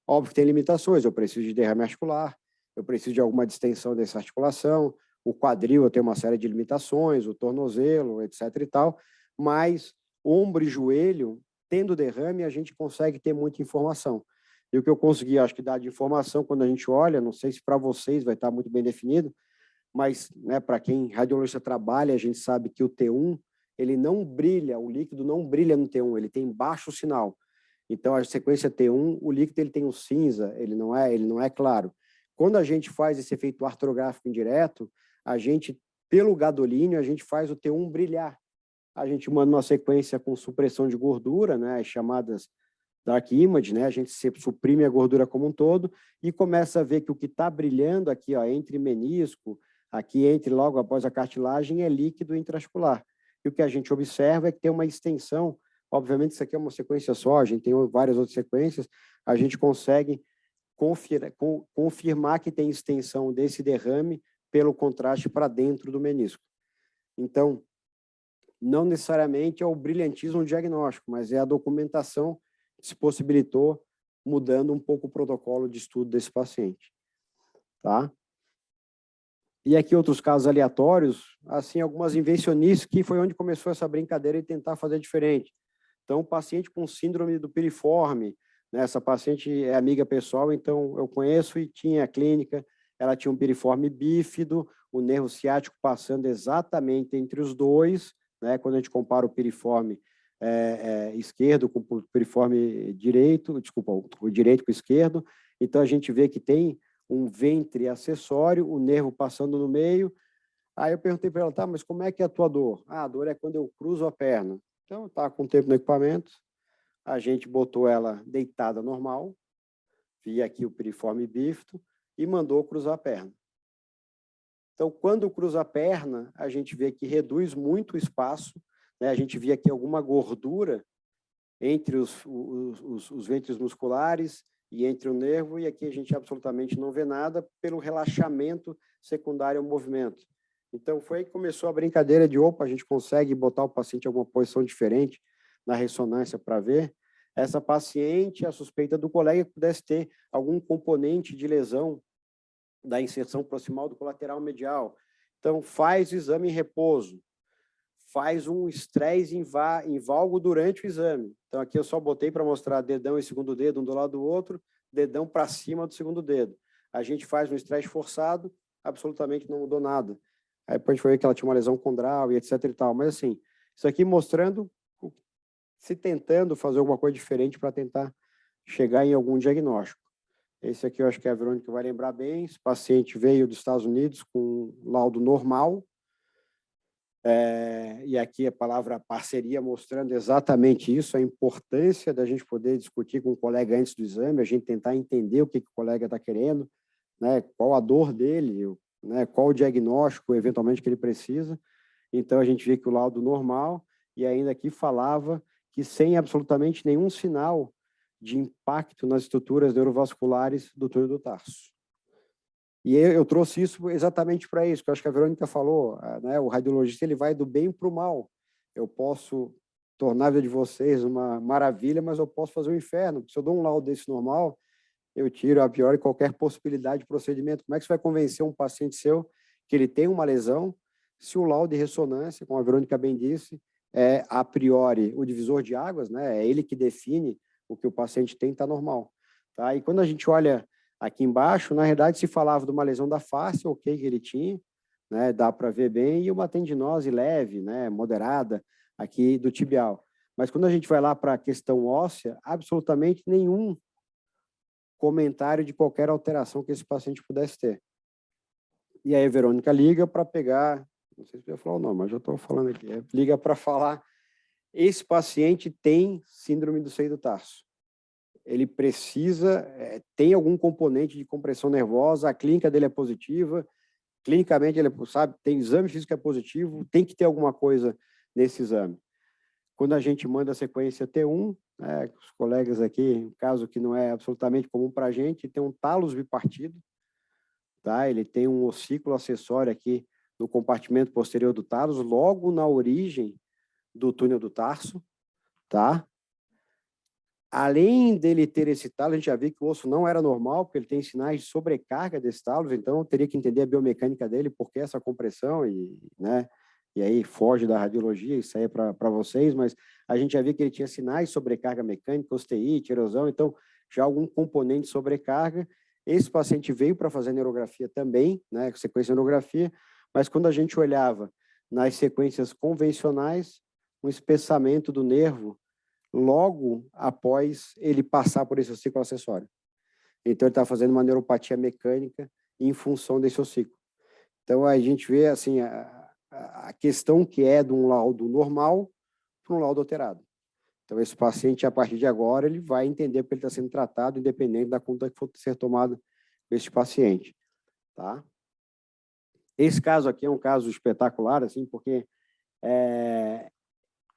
Óbvio que tem limitações, eu preciso de derrame articular, eu preciso de alguma distensão dessa articulação, o quadril eu tenho uma série de limitações, o tornozelo, etc. e tal, mas ombro e joelho, tendo derrame, a gente consegue ter muita informação. E o que eu consegui, acho que dar de informação, quando a gente olha, não sei se para vocês vai estar muito bem definido, mas, né, para quem radiologista trabalha, a gente sabe que o T1, ele não brilha, o líquido não brilha no T1, ele tem baixo sinal. Então, a sequência T1, o líquido ele tem um cinza, ele não é claro. Quando a gente faz esse efeito artrográfico indireto, a gente, pelo gadolínio, a gente faz o T1 brilhar. A gente manda uma sequência com supressão de gordura, né, as chamadas dark image, né, a gente suprime a gordura como um todo e começa a ver que o que está brilhando aqui, ó, entre menisco, aqui entre logo após a cartilagem, é líquido intraarticular. E o que a gente observa é que tem uma extensão, obviamente isso aqui é uma sequência só, a gente tem várias outras sequências, a gente consegue confirmar que tem extensão desse derrame pelo contraste para dentro do menisco. Então, não necessariamente é o brilhantismo diagnóstico, mas é a documentação que se possibilitou mudando um pouco o protocolo de estudo desse paciente. Tá? E aqui outros casos aleatórios, assim, algumas invencionices, que foi onde começou essa brincadeira de tentar fazer diferente. Então, o paciente com síndrome do piriforme, né, essa paciente é amiga pessoal, então eu conheço e tinha a clínica, ela tinha um piriforme bífido, o nervo ciático passando exatamente entre os dois, né, quando a gente compara o piriforme esquerdo com o piriforme direito, desculpa, o direito com o esquerdo, então a gente vê que tem um ventre acessório, o nervo passando no meio. Aí eu perguntei para ela, tá, mas como é que é a tua dor? Ah, a dor é quando eu cruzo a perna. Então, tá com tempo no equipamento, a gente botou ela deitada normal, via aqui o piriforme bífido, e mandou cruzar a perna. Então, quando cruza a perna, a gente vê que reduz muito o espaço, né? A gente via aqui alguma gordura entre os ventres musculares e entre o nervo, e aqui a gente absolutamente não vê nada pelo relaxamento secundário ao movimento. Então, foi aí que começou a brincadeira de, opa, a gente consegue botar o paciente em alguma posição diferente na ressonância para ver. Essa paciente, a suspeita do colega que pudesse ter algum componente de lesão da inserção proximal do colateral medial. Então, faz o exame em repouso, faz um estresse em valgo durante o exame. Então, aqui eu só botei para mostrar dedão e segundo dedo, um do lado do outro, dedão para cima do segundo dedo. A gente faz um estresse forçado, absolutamente não mudou nada. Aí depois a gente foi ver que ela tinha uma lesão condral e etc e tal. Mas, assim, isso aqui mostrando, se tentando fazer alguma coisa diferente para tentar chegar em algum diagnóstico. Esse aqui eu acho que a Verônica vai lembrar bem. Esse paciente veio dos Estados Unidos com laudo normal. E aqui a palavra parceria mostrando exatamente isso, a importância da gente poder discutir com o colega antes do exame, a gente tentar entender o que o colega está querendo, né, qual a dor dele, né, qual o diagnóstico, eventualmente, que ele precisa. Então, a gente vê que o laudo normal, e ainda aqui falava que sem absolutamente nenhum sinal de impacto nas estruturas neurovasculares do túnel do tarso. E eu trouxe isso exatamente para isso, que eu acho que a Verônica falou, né, o radiologista ele vai do bem para o mal. Eu posso tornar a vida de vocês uma maravilha, mas eu posso fazer um inferno, porque se eu dou um laudo desse normal, eu tiro a priori qualquer possibilidade de procedimento. Como é que você vai convencer um paciente seu que ele tem uma lesão, se o laudo de ressonância, como a Verônica bem disse, é a priori o divisor de águas, né? É ele que define o que o paciente tem, está normal. Tá? E quando a gente olha aqui embaixo, na verdade, se falava de uma lesão da face, ok, que ele tinha, né? Dá para ver bem, e uma tendinose leve, né? Moderada, aqui do tibial. Mas quando a gente vai lá para a questão óssea, absolutamente nenhum comentário de qualquer alteração que esse paciente pudesse ter. E aí a Verônica liga para pegar, não sei se eu ia falar o nome, mas já estou falando aqui, liga para falar, esse paciente tem síndrome do seio do tarso. Ele precisa, tem algum componente de compressão nervosa, a clínica dele é positiva, clinicamente ele sabe, tem exame físico que é positivo, tem que ter alguma coisa nesse exame. Quando a gente manda a sequência T1, né, os colegas aqui, um caso que não é absolutamente comum para a gente, tem um talos bipartido, tá? Ele tem um ossículo acessório aqui no compartimento posterior do talos, logo na origem do túnel do tarso, tá? Além dele ter esse talo, a gente já viu que o osso não era normal, porque ele tem sinais de sobrecarga desse talos, então eu teria que entender a biomecânica dele, por que essa compressão, né? E aí foge da radiologia, isso aí é para vocês, mas a gente já viu que ele tinha sinais de sobrecarga mecânica, osteite, erosão, então já algum componente de sobrecarga. Esse paciente veio para fazer neurografia também, né, sequência de neurografia, mas quando a gente olhava nas sequências convencionais, um espessamento do nervo logo após ele passar por esse ossículo acessório. Então, ele está fazendo uma neuropatia mecânica em função desse ossículo. Então, a gente vê assim, a questão que é de um laudo normal para um laudo alterado. Então, esse paciente, a partir de agora, ele vai entender porque ele está sendo tratado, independente da conta que for ser tomada com esse paciente. Tá? Esse caso aqui é um caso espetacular, assim, porque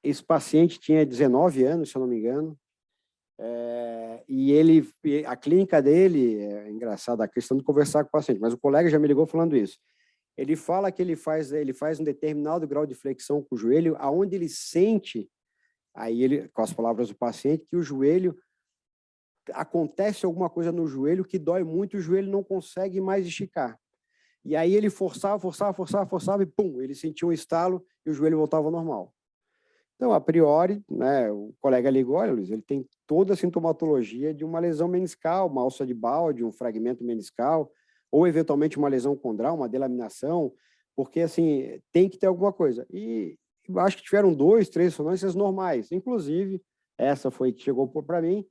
esse paciente tinha 19 anos, se eu não me engano, e a clínica dele, é engraçado a questão de conversar com o paciente, mas o colega já me ligou falando isso. Ele fala que ele faz um determinado grau de flexão com o joelho, aonde ele sente, aí ele, com as palavras do paciente, que o joelho, acontece alguma coisa no joelho que dói muito, o joelho não consegue mais esticar. E aí ele forçava e pum, ele sentiu um estalo e o joelho voltava ao normal. Então, a priori, né, o colega ligou, olha, Luiz, ele tem toda a sintomatologia de uma lesão meniscal, uma alça de balde, um fragmento meniscal, ou eventualmente uma lesão condral, uma delaminação, porque, assim, tem que ter alguma coisa. E acho que tiveram 2, 3 ressonâncias normais, inclusive, essa foi que chegou para mim,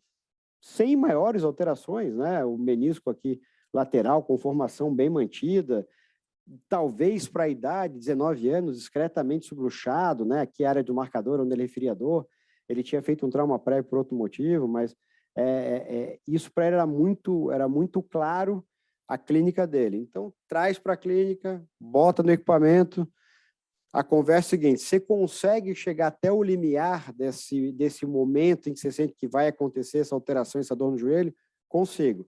sem maiores alterações, né? O menisco aqui lateral com formação bem mantida, talvez para a idade, 19 anos, discretamente subluxado, né? Aqui a área do marcador, onde ele referia dor, ele tinha feito um trauma prévio por outro motivo, mas isso para ele era muito claro a clínica dele. Então, traz para a clínica, bota no equipamento. A conversa é a seguinte: você consegue chegar até o limiar desse momento em que você sente que vai acontecer essa alteração, essa dor no joelho? Consigo.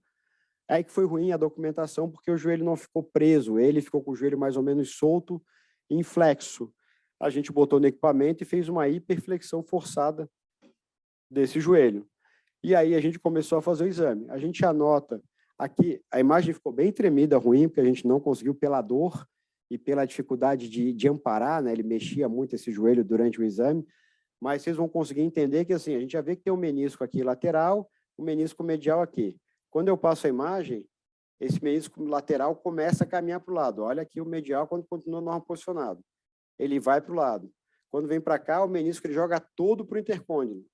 Aí que foi ruim a documentação, porque o joelho não ficou preso, ele ficou com o joelho mais ou menos solto, inflexo. A gente botou no equipamento e fez uma hiperflexão forçada desse joelho. E aí a gente começou a fazer o exame. A gente anota Aqui, a imagem ficou bem tremida, ruim, porque a gente não conseguiu pela dor e pela dificuldade de amparar, né? Ele mexia muito esse joelho durante o exame, mas vocês vão conseguir entender que, assim, a gente já vê que tem um menisco aqui lateral, o menisco medial aqui. Quando eu passo a imagem, esse menisco lateral começa a caminhar para o lado. Olha aqui o medial quando continua normal posicionado. Ele vai para o lado. Quando vem para cá, o menisco ele joga todo para o intercôndilo.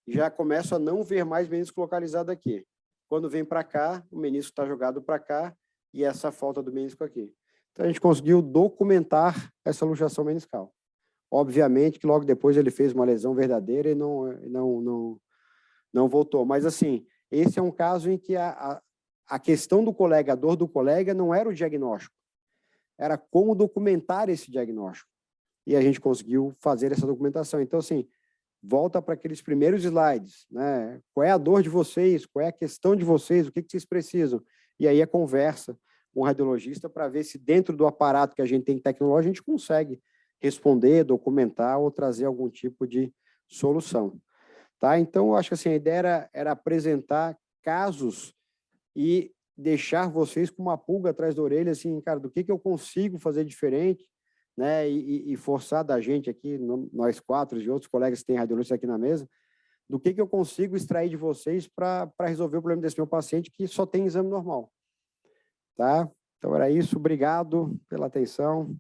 Já começo a não ver mais menisco localizado aqui. Quando vem para cá, o menisco está jogado para cá e essa falta do menisco aqui. Então, a gente conseguiu documentar essa luxação meniscal. Obviamente que logo depois ele fez uma lesão verdadeira e não voltou. Mas, assim, esse é um caso em que a questão do colega, a dor do colega, não era o diagnóstico. Era como documentar esse diagnóstico. E a gente conseguiu fazer essa documentação. Então, assim, volta para aqueles primeiros slides, né? Qual é a dor de vocês? Qual é a questão de vocês? O que vocês precisam? E aí a conversa com o radiologista para ver se dentro do aparato que a gente tem tecnológico, a gente consegue responder, documentar ou trazer algum tipo de solução. Tá? Então, eu acho que assim, a ideia era apresentar casos e deixar vocês com uma pulga atrás da orelha, assim, cara, do que eu consigo fazer diferente, né? E forçar da gente aqui, nós quatro e outros colegas que têm radiologistas aqui na mesa, do que eu consigo extrair de vocês para resolver o problema desse meu paciente que só tem exame normal. Tá? Então, era isso. Obrigado pela atenção.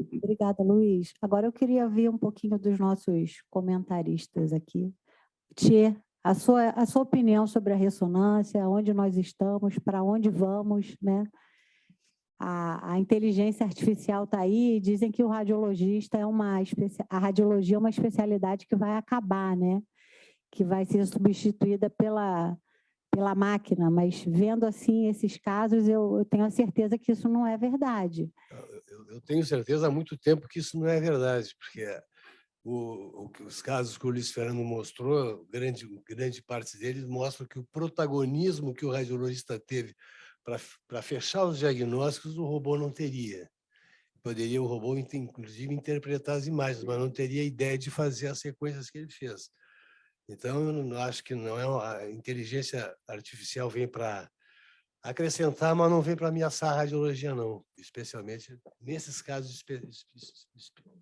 Obrigada, Luiz. Agora eu queria ouvir um pouquinho dos nossos comentaristas aqui. Tchê, a sua opinião sobre a ressonância, onde nós estamos, para onde vamos, né? A inteligência artificial está aí, dizem que o radiologista a radiologia é uma especialidade que vai acabar, né? Que vai ser substituída pela máquina, mas vendo assim esses casos, eu tenho a certeza que isso não é verdade. Eu tenho certeza há muito tempo que isso não é verdade, porque os casos que o Luiz Fernando mostrou, grande parte deles mostram que o protagonismo que o radiologista teve para fechar os diagnósticos, o robô não teria. Poderia o robô, inclusive, interpretar as imagens, mas não teria ideia de fazer as sequências que ele fez. Então, eu não acho que não é a inteligência artificial vem para acrescentar, mas não vem para ameaçar a radiologia, não. Especialmente nesses casos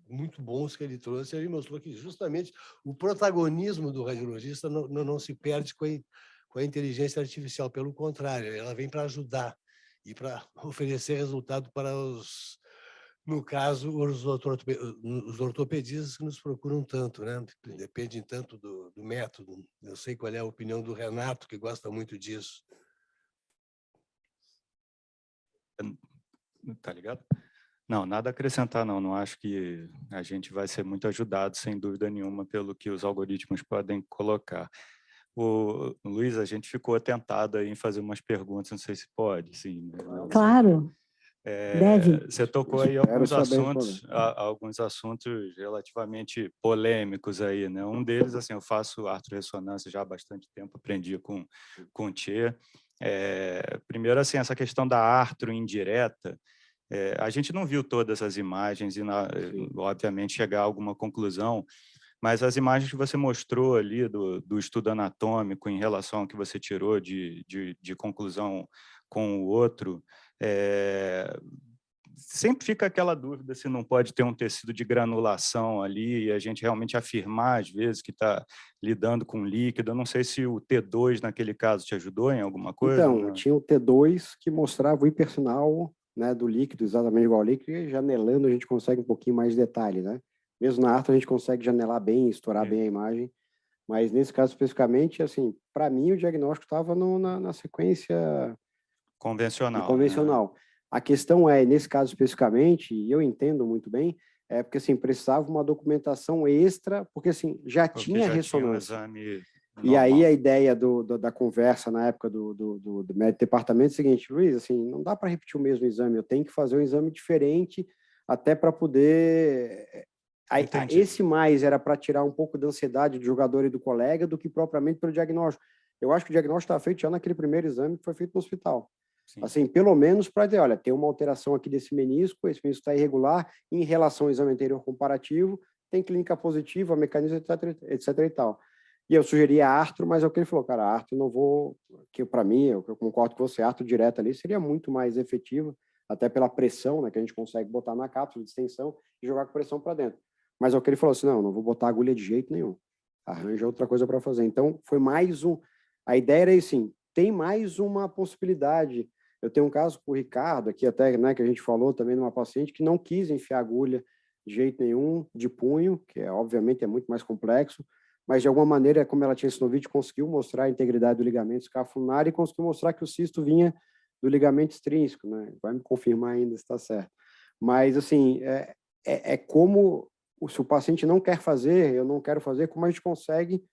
muito bons que ele trouxe, ele mostrou que justamente o protagonismo do radiologista não se perde com a inteligência artificial. Pelo contrário, ela vem para ajudar e para oferecer resultado para no caso, os ortopedistas que nos procuram tanto, né? Dependem tanto do método. Eu sei qual é a opinião do Renato, que gosta muito disso. Tá ligado? Não, nada a acrescentar, não. Não acho que a gente vai ser muito ajudado, sem dúvida nenhuma, pelo que os algoritmos podem colocar. Luiz, a gente ficou tentado em fazer umas perguntas, não sei se pode, sim. Claro. Deve. Você tocou aí alguns assuntos relativamente polêmicos aí, né? Um deles, assim, eu faço artrorressonância já há bastante tempo, aprendi com o Tchê. Primeiro, assim, essa questão da artro indireta, a gente não viu todas as imagens e, obviamente, chegar a alguma conclusão, mas as imagens que você mostrou ali do estudo anatômico em relação ao que você tirou de conclusão com o outro, sempre fica aquela dúvida se não pode ter um tecido de granulação ali e a gente realmente afirmar, às vezes, que está lidando com líquido. Eu não sei se o T2, naquele caso, te ajudou em alguma coisa? Então, tinha o T2 que mostrava o hipersinal, né, do líquido, exatamente igual ao líquido, e janelando a gente consegue um pouquinho mais de detalhe, né? Mesmo na arto a gente consegue janelar bem, estourar bem a imagem, mas nesse caso especificamente, assim, para mim o diagnóstico estava na sequência convencional. Né? A questão nesse caso especificamente, e eu entendo muito bem, porque assim, precisava uma documentação extra, porque assim, já tinha ressonância. E aí a ideia da conversa na época do médico departamento é o seguinte: Luiz, assim, não dá para repetir o mesmo exame, eu tenho que fazer um exame diferente até para poder... Esse mais era para tirar um pouco da ansiedade do jogador e do colega do que propriamente pelo diagnóstico. Eu acho que o diagnóstico estava feito já naquele primeiro exame que foi feito no hospital. Sim. Assim, pelo menos para dizer, olha, tem uma alteração aqui desse menisco, esse menisco está irregular em relação ao exame anterior comparativo, tem clínica positiva, mecanismo, etc e tal. E eu sugeri a artro, mas é o que ele falou, cara, a artro não vou, que para mim, eu concordo com você, a artro direto ali seria muito mais efetiva, até pela pressão, né, que a gente consegue botar na cápsula de extensão e jogar com pressão para dentro. Mas é o que ele falou assim, não vou botar agulha de jeito nenhum. Arranja outra coisa para fazer. Então, foi mais um... A ideia era assim, tem mais uma possibilidade. Eu tenho um caso com o Ricardo, aqui até, né, que a gente falou também de uma paciente que não quis enfiar agulha de jeito nenhum, de punho, que obviamente é muito mais complexo, mas de alguma maneira, como ela tinha sinovite, conseguiu mostrar a integridade do ligamento escapular e conseguiu mostrar que o cisto vinha do ligamento extrínseco, né? Vai me confirmar ainda se está certo. Mas, assim, é como, se o paciente não quer fazer, eu não quero fazer, como a gente consegue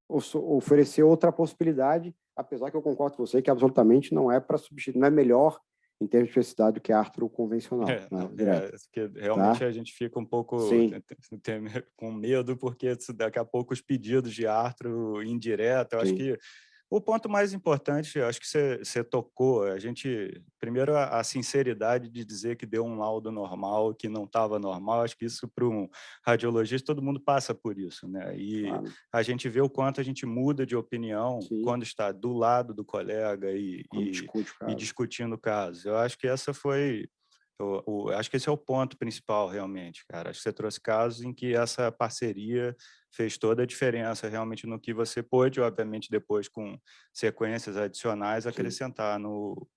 oferecer outra possibilidade, apesar que eu concordo com você que absolutamente não é para substituir, não é melhor em termos de especificidade do que a artro convencional. Porque realmente a gente fica um pouco com medo, porque daqui a pouco os pedidos de artro indireto, eu acho que o ponto mais importante, acho que você tocou, primeiro a sinceridade de dizer que deu um laudo normal, que não estava normal, acho que isso para um radiologista, todo mundo passa por isso, né? E a gente vê o quanto a gente muda de opinião quando está do lado do colega e discutindo o caso. Eu acho que essa foi... acho que esse é o ponto principal, realmente, cara. Acho que você trouxe casos em que essa parceria fez toda a diferença, realmente, no que você pôde, obviamente, depois, com sequências adicionais, acrescentar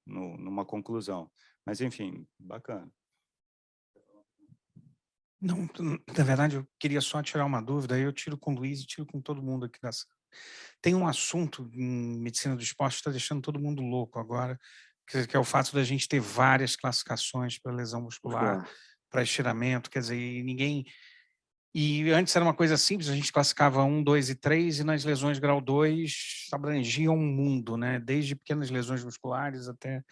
numa conclusão. Mas, enfim, bacana. Não, na verdade, eu queria só tirar uma dúvida, aí eu tiro com o Luiz e tiro com todo mundo aqui nessa. Tem um assunto em medicina do esporte que está deixando todo mundo louco agora, que é o fato da gente ter várias classificações para lesão muscular, para estiramento, quer dizer, ninguém... E antes era uma coisa simples, a gente classificava 1, 2 e 3, e nas lesões grau 2 abrangiam um mundo, né? Desde pequenas lesões musculares até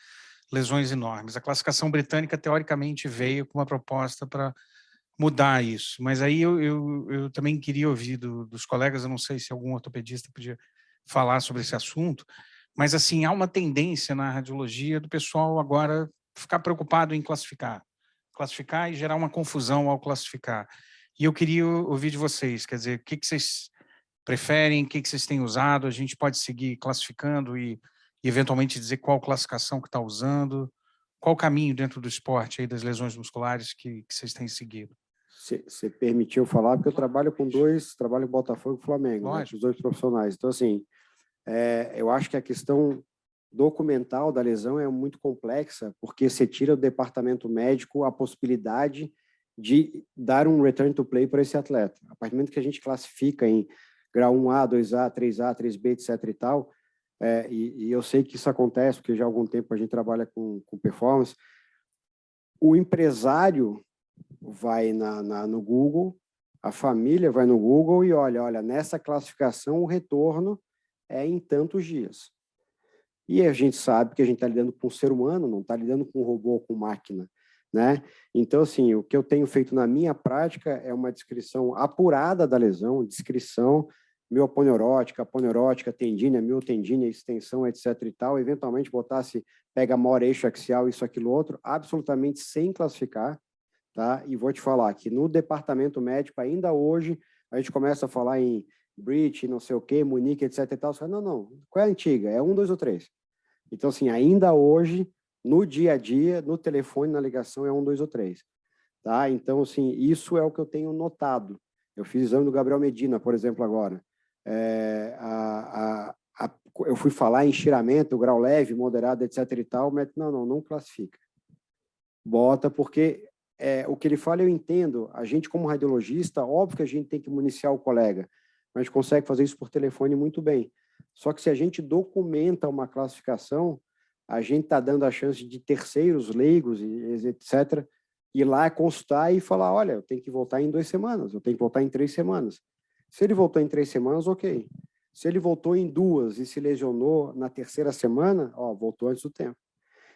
lesões enormes. A classificação britânica, teoricamente, veio com uma proposta para mudar isso, mas aí eu também queria ouvir dos colegas, eu não sei se algum ortopedista podia falar sobre esse assunto, mas assim, há uma tendência na radiologia do pessoal agora ficar preocupado em classificar e gerar uma confusão ao classificar. E eu queria ouvir de vocês, quer dizer, o que vocês preferem, o que vocês têm usado, a gente pode seguir classificando e eventualmente dizer qual classificação que está usando, qual o caminho dentro do esporte aí das lesões musculares que vocês têm seguido. Você permitiu falar, porque eu trabalho com trabalho com Botafogo e Flamengo, né, os dois profissionais. Então, assim, eu acho que a questão documental da lesão é muito complexa, porque você tira do departamento médico a possibilidade de dar um return to play para esse atleta. A partir do momento que a gente classifica em grau 1A, 2A, 3A, 3B, etc. e tal, e eu sei que isso acontece, porque já há algum tempo a gente trabalha com performance, o empresário vai no Google, a família vai no Google e olha, nessa classificação o retorno é em tantos dias. E a gente sabe que a gente está lidando com um ser humano, não está lidando com um robô ou com máquina, né? Então, assim, o que eu tenho feito na minha prática é uma descrição apurada da lesão, descrição mioponeurótica, aponeurótica, tendínea, miotendínea, extensão, etc. e tal, eventualmente botar se pega maior eixo axial, isso, aquilo, outro, absolutamente sem classificar, tá? E vou te falar que no departamento médico, ainda hoje, a gente começa a falar em Bridge, não sei o quê, Munique, etc. e tal. Você fala, não, qual é a antiga? É 1, 2 ou 3. Então, assim, ainda hoje, no dia a dia, no telefone, na ligação, é 1, 2 ou 3. Tá? Então, assim, isso é o que eu tenho notado. Eu fiz exame do Gabriel Medina, por exemplo, agora. Eu fui falar em estiramento, grau leve, moderado, etc. e tal, mas não classifica. Bota, porque o que ele fala eu entendo. A gente, como radiologista, óbvio que a gente tem que municiar o colega, mas a gente consegue fazer isso por telefone muito bem. Só que se a gente documenta uma classificação, a gente está dando a chance de terceiros, leigos, etc., ir lá consultar e falar, olha, eu tenho que voltar em 2 semanas, eu tenho que voltar em 3 semanas. Se ele voltou em 3 semanas, ok. Se ele voltou em 2 e se lesionou na 3ª semana, voltou antes do tempo.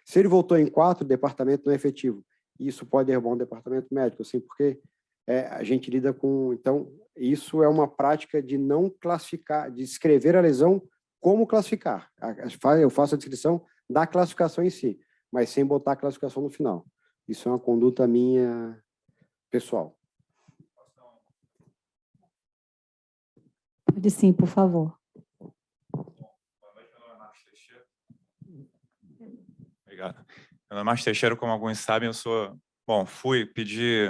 Se ele voltou em 4, o departamento não é efetivo. Isso pode derrubar um departamento médico, assim, porque a gente lida com... Então, isso é uma prática de não classificar, de escrever a lesão como classificar. Eu faço a descrição da classificação em si, mas sem botar a classificação no final. Isso é uma conduta minha pessoal. Pode sim, por favor. Obrigado. Meu nome é Márcio Teixeira, como alguns sabem, eu sou... Bom, pedi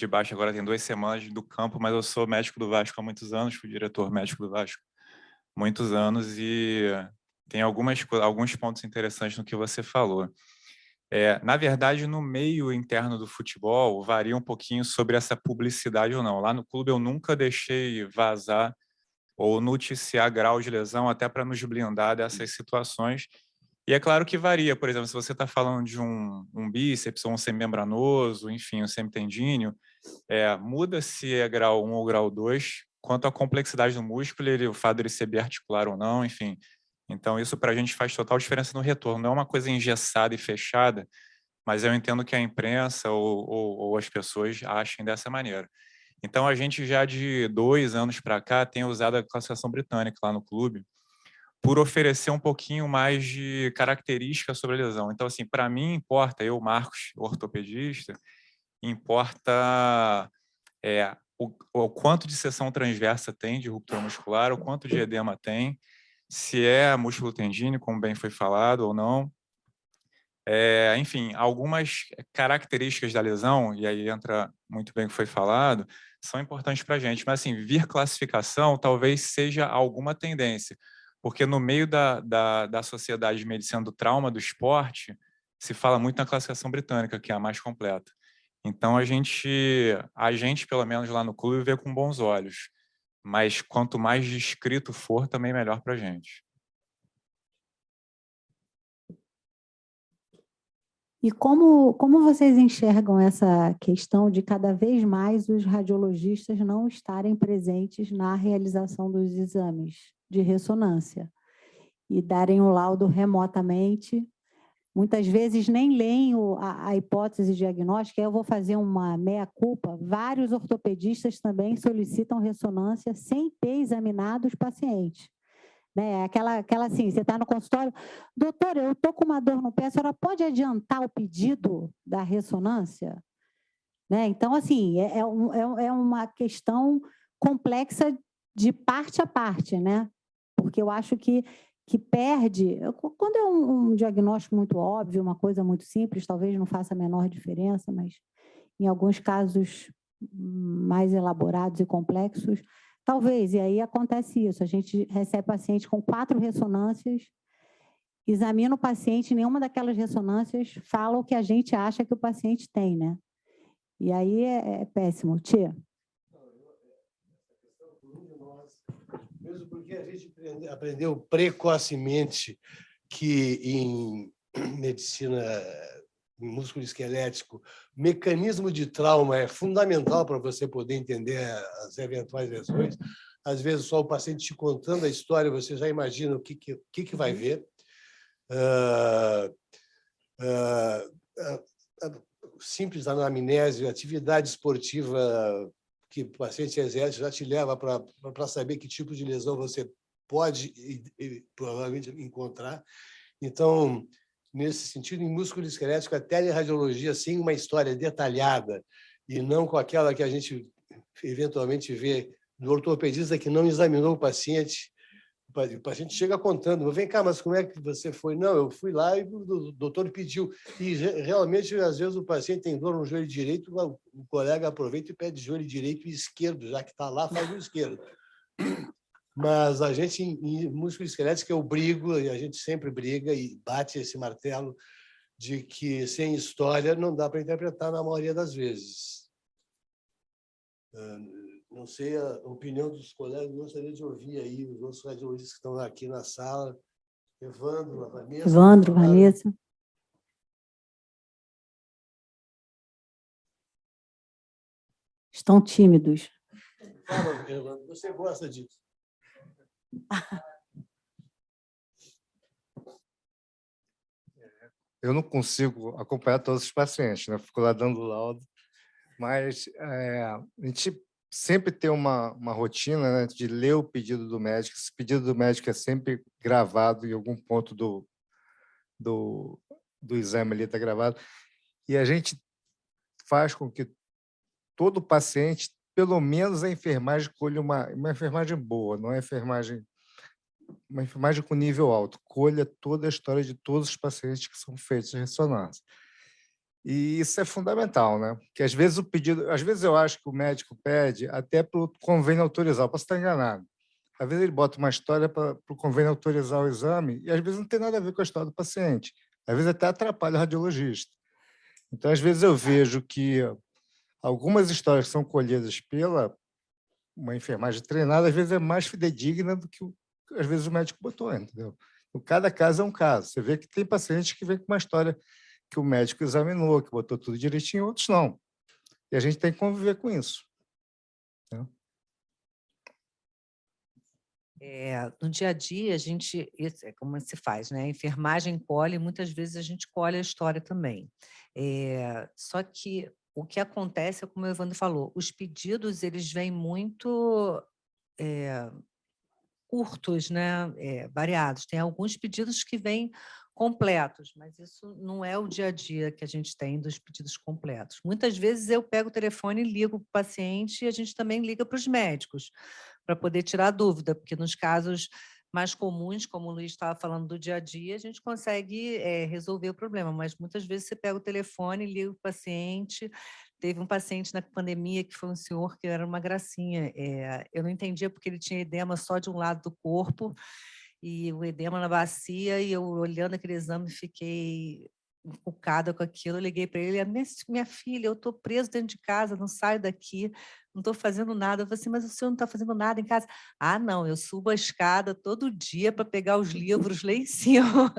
baixa agora tem 2 semanas do campo, mas eu sou médico do Vasco há muitos anos, fui diretor médico do Vasco há muitos anos e tem alguns pontos interessantes no que você falou. Na verdade, no meio interno do futebol, varia um pouquinho sobre essa publicidade ou não. Lá no clube eu nunca deixei vazar ou noticiar grau de lesão, até para nos blindar dessas situações. E é claro que varia, por exemplo, se você está falando de um bíceps ou um semimembranoso, enfim, um semitendíneo, muda se é grau 1 ou grau 2, quanto à complexidade do músculo, o fato de ele ser biarticular ou não, enfim. Então, isso para a gente faz total diferença no retorno. Não é uma coisa engessada e fechada, mas eu entendo que a imprensa ou as pessoas achem dessa maneira. Então, a gente já de 2 anos para cá tem usado a classificação britânica lá no clube, por oferecer um pouquinho mais de características sobre a lesão. Então, assim, para mim importa, eu, Marcos, ortopedista, importa o quanto de seção transversa tem de ruptura muscular, o quanto de edema tem, se é músculo tendíneo, como bem foi falado, ou não. Enfim, algumas características da lesão, e aí entra muito bem o que foi falado, são importantes para a gente. Mas, assim, vir classificação talvez seja alguma tendência, porque no meio da Sociedade de Medicina do Trauma do Esporte, se fala muito na classificação britânica, que é a mais completa. Então, a gente, pelo menos lá no clube, vê com bons olhos. Mas quanto mais descrito for, também melhor para a gente. E como vocês enxergam essa questão de cada vez mais os radiologistas não estarem presentes na realização dos exames de ressonância e darem o laudo remotamente? Muitas vezes nem leem a hipótese diagnóstica. Eu vou fazer uma meia-culpa. Vários ortopedistas também solicitam ressonância sem ter examinado os pacientes. Né? Aquela assim, você está no consultório, doutor, eu estou com uma dor no pé, a senhora pode adiantar o pedido da ressonância? Né? Então, assim, é uma questão complexa de parte a parte, né? Porque eu acho que perde, quando é um diagnóstico muito óbvio, uma coisa muito simples, talvez não faça a menor diferença, mas em alguns casos mais elaborados e complexos, talvez, e aí acontece isso, a gente recebe paciente com 4 ressonâncias, examina o paciente, nenhuma daquelas ressonâncias fala o que a gente acha que o paciente tem, né? E aí é péssimo. Tia? Mesmo porque a gente aprendeu precocemente que em medicina, em músculo esquelético, mecanismo de trauma é fundamental para você poder entender as eventuais lesões. Às vezes, só o paciente te contando a história, você já imagina o que vai ver. Simples anamnese, atividade esportiva que o paciente exerce já te leva para saber que tipo de lesão você pode e provavelmente encontrar. Então, nesse sentido, em músculo esquelético, a teleradiologia, sem uma história detalhada e não com aquela que a gente eventualmente vê no ortopedista que não examinou o paciente chega contando, vem cá, mas como é que você foi? Não, eu fui lá e o doutor pediu. E realmente, às vezes, o paciente tem dor no joelho direito, o colega aproveita e pede joelho direito e esquerdo, já que está lá, faz o esquerdo. Mas a gente, em músculo esquelético, eu brigo, e a gente sempre briga e bate esse martelo de que, sem história, não dá para interpretar na maioria das vezes. Não sei a opinião dos colegas, gostaria de ouvir aí os outros radiologistas que estão aqui na sala. Evandro, Vanessa. Evandro, Vanessa. Estão tímidos. Fala, Evandro, você gosta disso? Eu não consigo acompanhar todos os pacientes, né? Fico lá dando laudo, mas a gente sempre tem uma rotina, né, de ler o pedido do médico. Esse pedido do médico é sempre gravado em algum ponto do exame ali, está gravado. E a gente faz com que todo paciente pelo menos a enfermagem colha uma enfermagem boa, não é uma enfermagem com nível alto, colha toda a história de todos os pacientes que são feitos em ressonância. E isso é fundamental, né? Porque às vezes às vezes eu acho que o médico pede até para o convênio autorizar, eu posso estar enganado. Às vezes ele bota uma história para o convênio autorizar o exame e às vezes não tem nada a ver com a história do paciente. Às vezes até atrapalha o radiologista. Então, às vezes eu vejo que algumas histórias que são colhidas pela uma enfermagem treinada, às vezes é mais fidedigna do que às vezes o médico botou, entendeu? Então, cada caso é um caso. Você vê que tem pacientes que vêm com uma história que o médico examinou, que botou tudo direitinho, outros não. E a gente tem que conviver com isso. Né? No dia a dia, como se faz, né? A enfermagem colhe, muitas vezes a gente colhe a história também. Só que o que acontece é, como o Evandro falou, os pedidos eles vêm muito curtos, né? Variados. Tem alguns pedidos que vêm completos, mas isso não é o dia a dia que a gente tem dos pedidos completos. Muitas vezes eu pego o telefone e ligo para o paciente e a gente também liga para os médicos, para poder tirar dúvida, porque nos casos mais comuns, como o Luiz estava falando do dia a dia, a gente consegue resolver o problema, mas muitas vezes você pega o telefone e liga para o paciente. Teve um paciente na pandemia que foi um senhor que era uma gracinha. Eu não entendia porque ele tinha edema só de um lado do corpo, e o edema na bacia, e eu olhando aquele exame fiquei encucada com aquilo. Eu liguei para ele: minha filha, eu estou preso dentro de casa, não saio daqui, não estou fazendo nada. Eu falei assim: mas o senhor não está fazendo nada em casa? Ah, não, eu subo a escada todo dia para pegar os livros lá em cima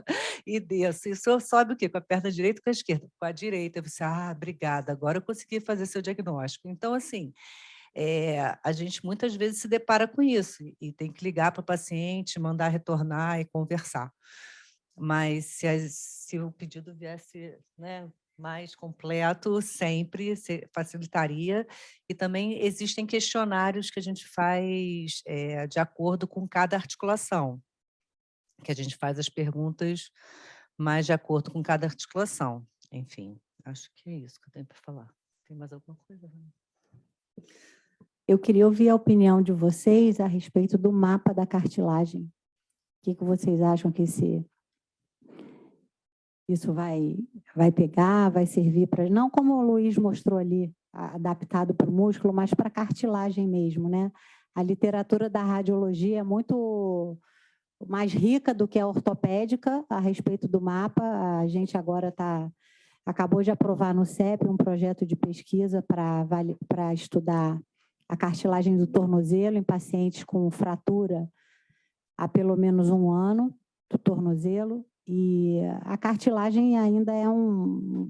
e desço. E o senhor sobe o quê? Com a perna direita ou com a esquerda? Com a direita. Eu falei: obrigada, agora eu consegui fazer seu diagnóstico. Então, assim, a gente muitas vezes se depara com isso e tem que ligar para o paciente, mandar retornar e conversar. Mas se o pedido viesse, né, mais completo, sempre facilitaria. E também existem questionários que a gente faz de acordo com cada articulação, que a gente faz as perguntas mais de acordo com cada articulação. Enfim, acho que é isso que eu tenho para falar. Tem mais alguma coisa? Eu queria ouvir a opinião de vocês a respeito do mapa da cartilagem. O que vocês acham que isso vai pegar, vai servir para... Não como o Luiz mostrou ali, adaptado para o músculo, mas para a cartilagem mesmo, né? A literatura da radiologia é muito mais rica do que a ortopédica a respeito do mapa. A gente agora acabou de aprovar no CEP um projeto de pesquisa para estudar a cartilagem do tornozelo em pacientes com fratura há pelo menos 1 ano do tornozelo, e a cartilagem ainda é um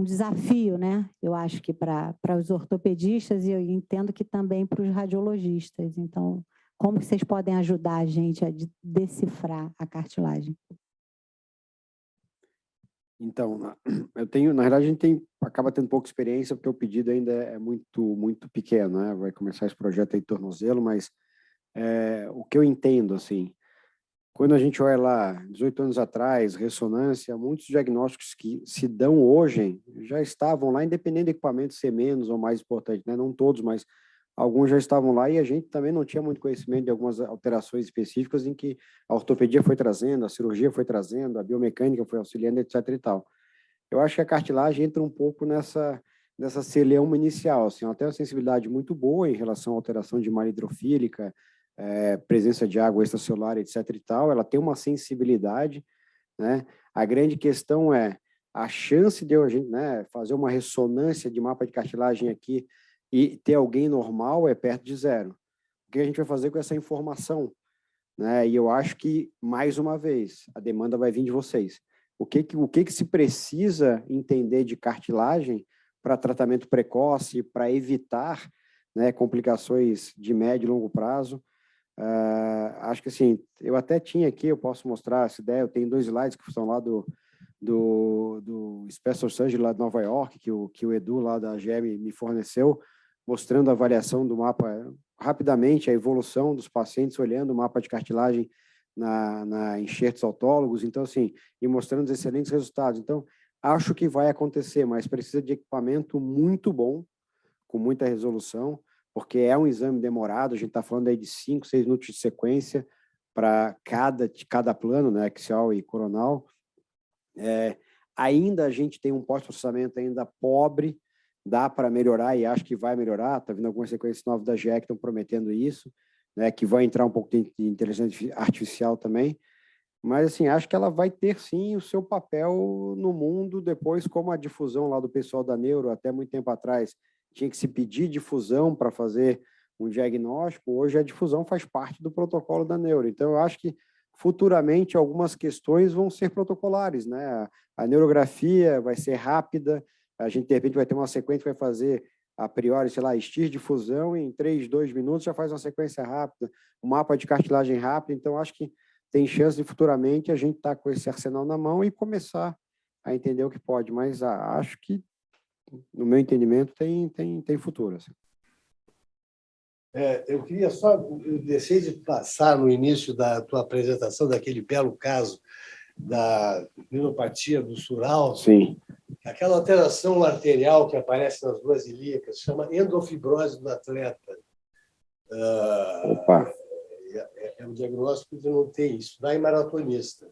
desafio, né? Eu acho que para os ortopedistas, e eu entendo que também para os radiologistas. Então, como que vocês podem ajudar a gente a decifrar a cartilagem? Então, na realidade, a gente acaba tendo pouca experiência, porque o pedido ainda é muito pequeno, né? Vai começar esse projeto aí de tornozelo, mas o que eu entendo, assim, quando a gente olha lá, 18 anos atrás, ressonância, muitos diagnósticos que se dão hoje já estavam lá, independente do equipamento ser menos ou mais importante, né? Não todos, mas alguns já estavam lá, e a gente também não tinha muito conhecimento de algumas alterações específicas em que a ortopedia foi trazendo, a cirurgia foi trazendo, a biomecânica foi auxiliando, etc. e tal. Eu acho que a cartilagem entra um pouco nessa celeuma inicial, assim, ela tem uma sensibilidade muito boa em relação à alteração de malha hidrofílica, presença de água extracelular, etc. e tal, ela tem uma sensibilidade, né? A grande questão é a chance de a gente, né, fazer uma ressonância de mapa de cartilagem aqui e ter alguém normal é perto de zero. O que a gente vai fazer com essa informação? Né? E eu acho que, mais uma vez, a demanda vai vir de vocês. O que se precisa entender de cartilagem para tratamento precoce, para evitar, né, complicações de médio e longo prazo? Acho que, assim, eu até tinha aqui, eu posso mostrar essa ideia, eu tenho 2 slides que estão lá do Special Surgery lá de Nova York, que o Edu lá da GM me forneceu, mostrando a avaliação do mapa, rapidamente, a evolução dos pacientes, olhando o mapa de cartilagem na enxertos autólogos, então, assim, e mostrando os excelentes resultados. Então, acho que vai acontecer, mas precisa de equipamento muito bom, com muita resolução, porque é um exame demorado, a gente está falando aí de 5, 6 minutos de sequência para cada plano, né, axial e coronal. Ainda a gente tem um pós-processamento ainda pobre, dá para melhorar e acho que vai melhorar, está vindo algumas sequências novas da GE que estão prometendo isso, né, que vai entrar um pouco de inteligência artificial também, mas assim, acho que ela vai ter sim o seu papel no mundo depois, como a difusão lá do pessoal da Neuro, até muito tempo atrás, tinha que se pedir difusão para fazer um diagnóstico, hoje a difusão faz parte do protocolo da Neuro, então eu acho que futuramente algumas questões vão ser protocolares, né? A neurografia vai ser rápida, a gente de repente vai ter uma sequência que vai fazer a priori, sei lá, STIR de fusão, e em 3, 2 minutos já faz uma sequência rápida, um mapa de cartilagem rápido, então acho que tem chance de futuramente a gente estar com esse arsenal na mão e começar a entender o que pode, mas acho que, no meu entendimento, tem futuro. Assim. Eu queria só, eu deixei de passar no início da tua apresentação daquele belo caso da neuropatia do sural. Sim. Aquela alteração arterial que aparece nas duas ilíacas chama endofibrose do atleta. Opa! É um diagnóstico de não ter isso, vai maratonista.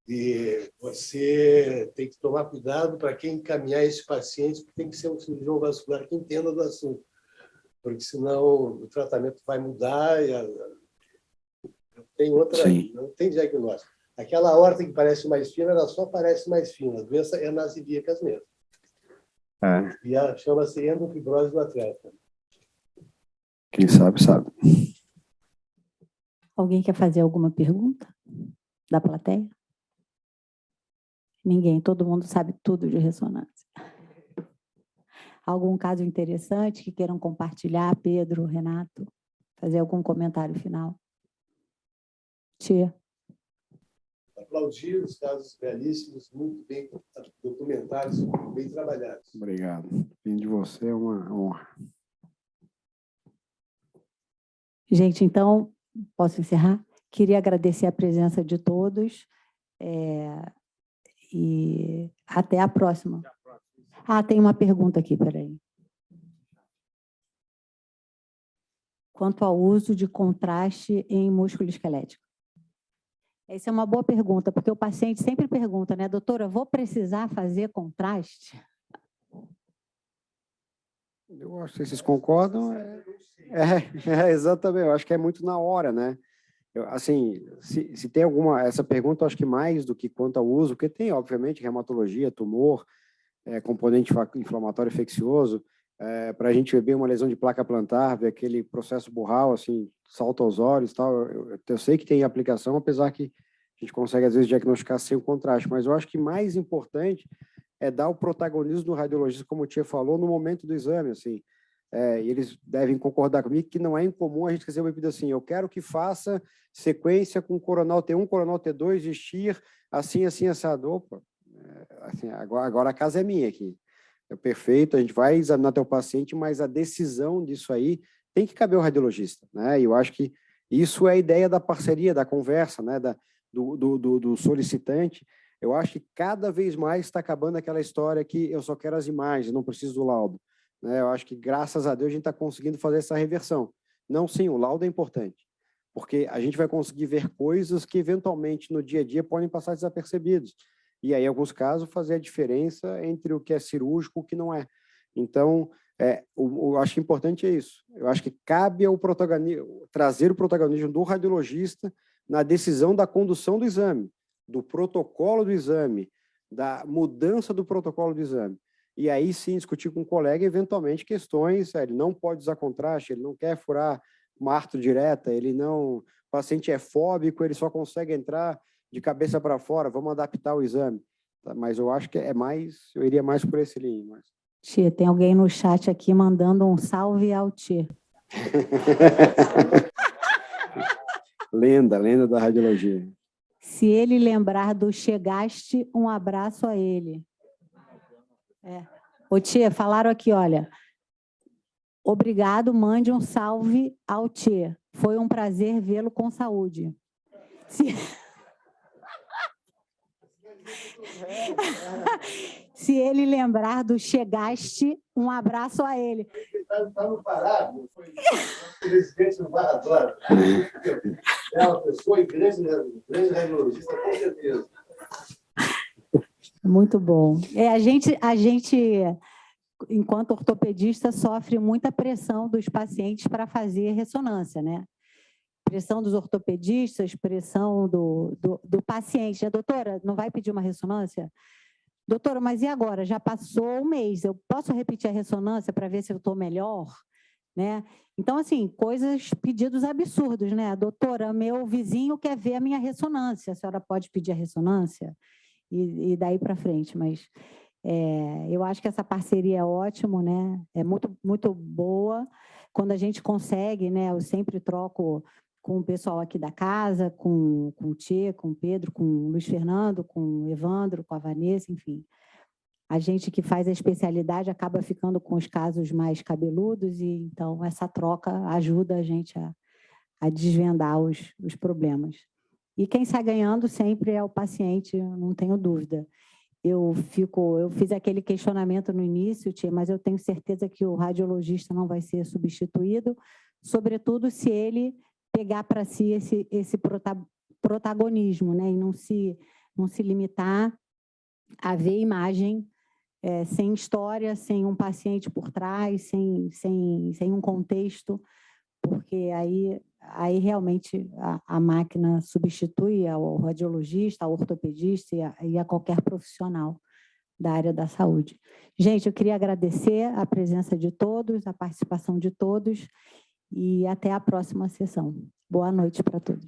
E você tem que tomar cuidado para quem encaminhar esse paciente, porque tem que ser um cirurgião vascular que entenda do assunto, porque senão o tratamento vai mudar e não tem diagnóstico. Aquela aorta que parece mais fina, ela só parece mais fina. A doença é nas ilíacas mesmo. E ela chama-se endofibrose do atleta. Quem sabe, sabe. Alguém quer fazer alguma pergunta da plateia? Ninguém, todo mundo sabe tudo de ressonância. Algum caso interessante que queiram compartilhar, Pedro, Renato? Fazer algum comentário final? Tia. Aplaudir os casos belíssimos, muito bem documentados, bem trabalhados. Obrigado. Vim de você é uma honra. Gente, então, posso encerrar? Queria agradecer a presença de todos e até a próxima. Tem uma pergunta aqui, peraí. Quanto ao uso de contraste em músculo esquelético. Essa é uma boa pergunta, porque o paciente sempre pergunta, né, doutora, vou precisar fazer contraste? Eu acho que vocês concordam. Exatamente, eu acho que é muito na hora, né? Assim, se tem essa pergunta, eu acho que mais do que quanto ao uso, porque tem, obviamente, reumatologia, tumor, componente inflamatório infeccioso, para a gente ver uma lesão de placa plantar, ver aquele processo burral, assim, salta aos olhos, tal. Eu sei que tem aplicação, apesar que a gente consegue, às vezes, diagnosticar sem o contraste, mas eu acho que mais importante é dar o protagonismo do radiologista, como o Tia falou, no momento do exame, assim. E eles devem concordar comigo que não é incomum a gente receber uma pedido assim, eu quero que faça sequência com coronal T1, coronal T2, de STIR, assim, assado. Opa, assim, agora a casa é minha aqui. É perfeito, a gente vai examinar teu paciente, mas a decisão disso aí tem que caber ao radiologista, né? E eu acho que isso é a ideia da parceria, da conversa, né? Do solicitante. Eu acho que cada vez mais está acabando aquela história que eu só quero as imagens, não preciso do laudo. Né? Eu acho que, graças a Deus, a gente está conseguindo fazer essa reversão. Não, sim, o laudo é importante, porque a gente vai conseguir ver coisas que, eventualmente, no dia a dia, podem passar desapercebidos. E aí, em alguns casos, fazer a diferença entre o que é cirúrgico e o que não é. Então, eu acho que importante é isso. Eu acho que cabe ao trazer o protagonismo do radiologista na decisão da condução do exame, do protocolo do exame, da mudança do protocolo do exame. E aí sim discutir com o colega, eventualmente, questões, ele não pode usar contraste, ele não quer furar uma arto direta, o paciente é fóbico, ele só consegue entrar de cabeça para fora, vamos adaptar o exame. Tá? Mas eu acho que eu iria mais por esse linha. Mas... Tia, tem alguém no chat aqui mandando um salve ao Tia. Lenda da radiologia. Se ele lembrar do chegaste, um abraço a ele. Ô Tia, falaram aqui, olha, obrigado, mande um salve ao Tia. Foi um prazer vê-lo com saúde. Se ele lembrar do chegaste, um abraço a ele. Está no Pará, foi presidente do Barra Dora. É uma pessoa grande radiologista, com certeza. Muito bom. A gente, enquanto ortopedista, sofre muita pressão dos pacientes para fazer ressonância, né? Pressão dos ortopedistas, pressão do paciente. A doutora, não vai pedir uma ressonância? Doutora, mas e agora? Já passou um mês, eu posso repetir a ressonância para ver se eu estou melhor? Né? Então, assim, pedidos absurdos, né? Doutora, meu vizinho quer ver a minha ressonância, a senhora pode pedir a ressonância? E daí para frente, mas eu acho que essa parceria é ótimo, né? É muito, muito boa. Quando a gente consegue, né? Eu sempre troco com o pessoal aqui da casa, com o Tchê, com o Pedro, com o Luiz Fernando, com o Evandro, com a Vanessa, enfim. A gente que faz a especialidade acaba ficando com os casos mais cabeludos, e então essa troca ajuda a gente a desvendar os problemas. E quem sai ganhando sempre é o paciente, não tenho dúvida. Eu fiz aquele questionamento no início, Tia, mas eu tenho certeza que o radiologista não vai ser substituído, sobretudo se ele pegar para si esse protagonismo, né? E não se limitar a ver imagem sem história, sem um paciente por trás, sem um contexto, porque aí realmente a máquina substitui ao radiologista, ao ortopedista e a qualquer profissional da área da saúde. Gente, eu queria agradecer a presença de todos, a participação de todos, e até a próxima sessão. Boa noite para todos.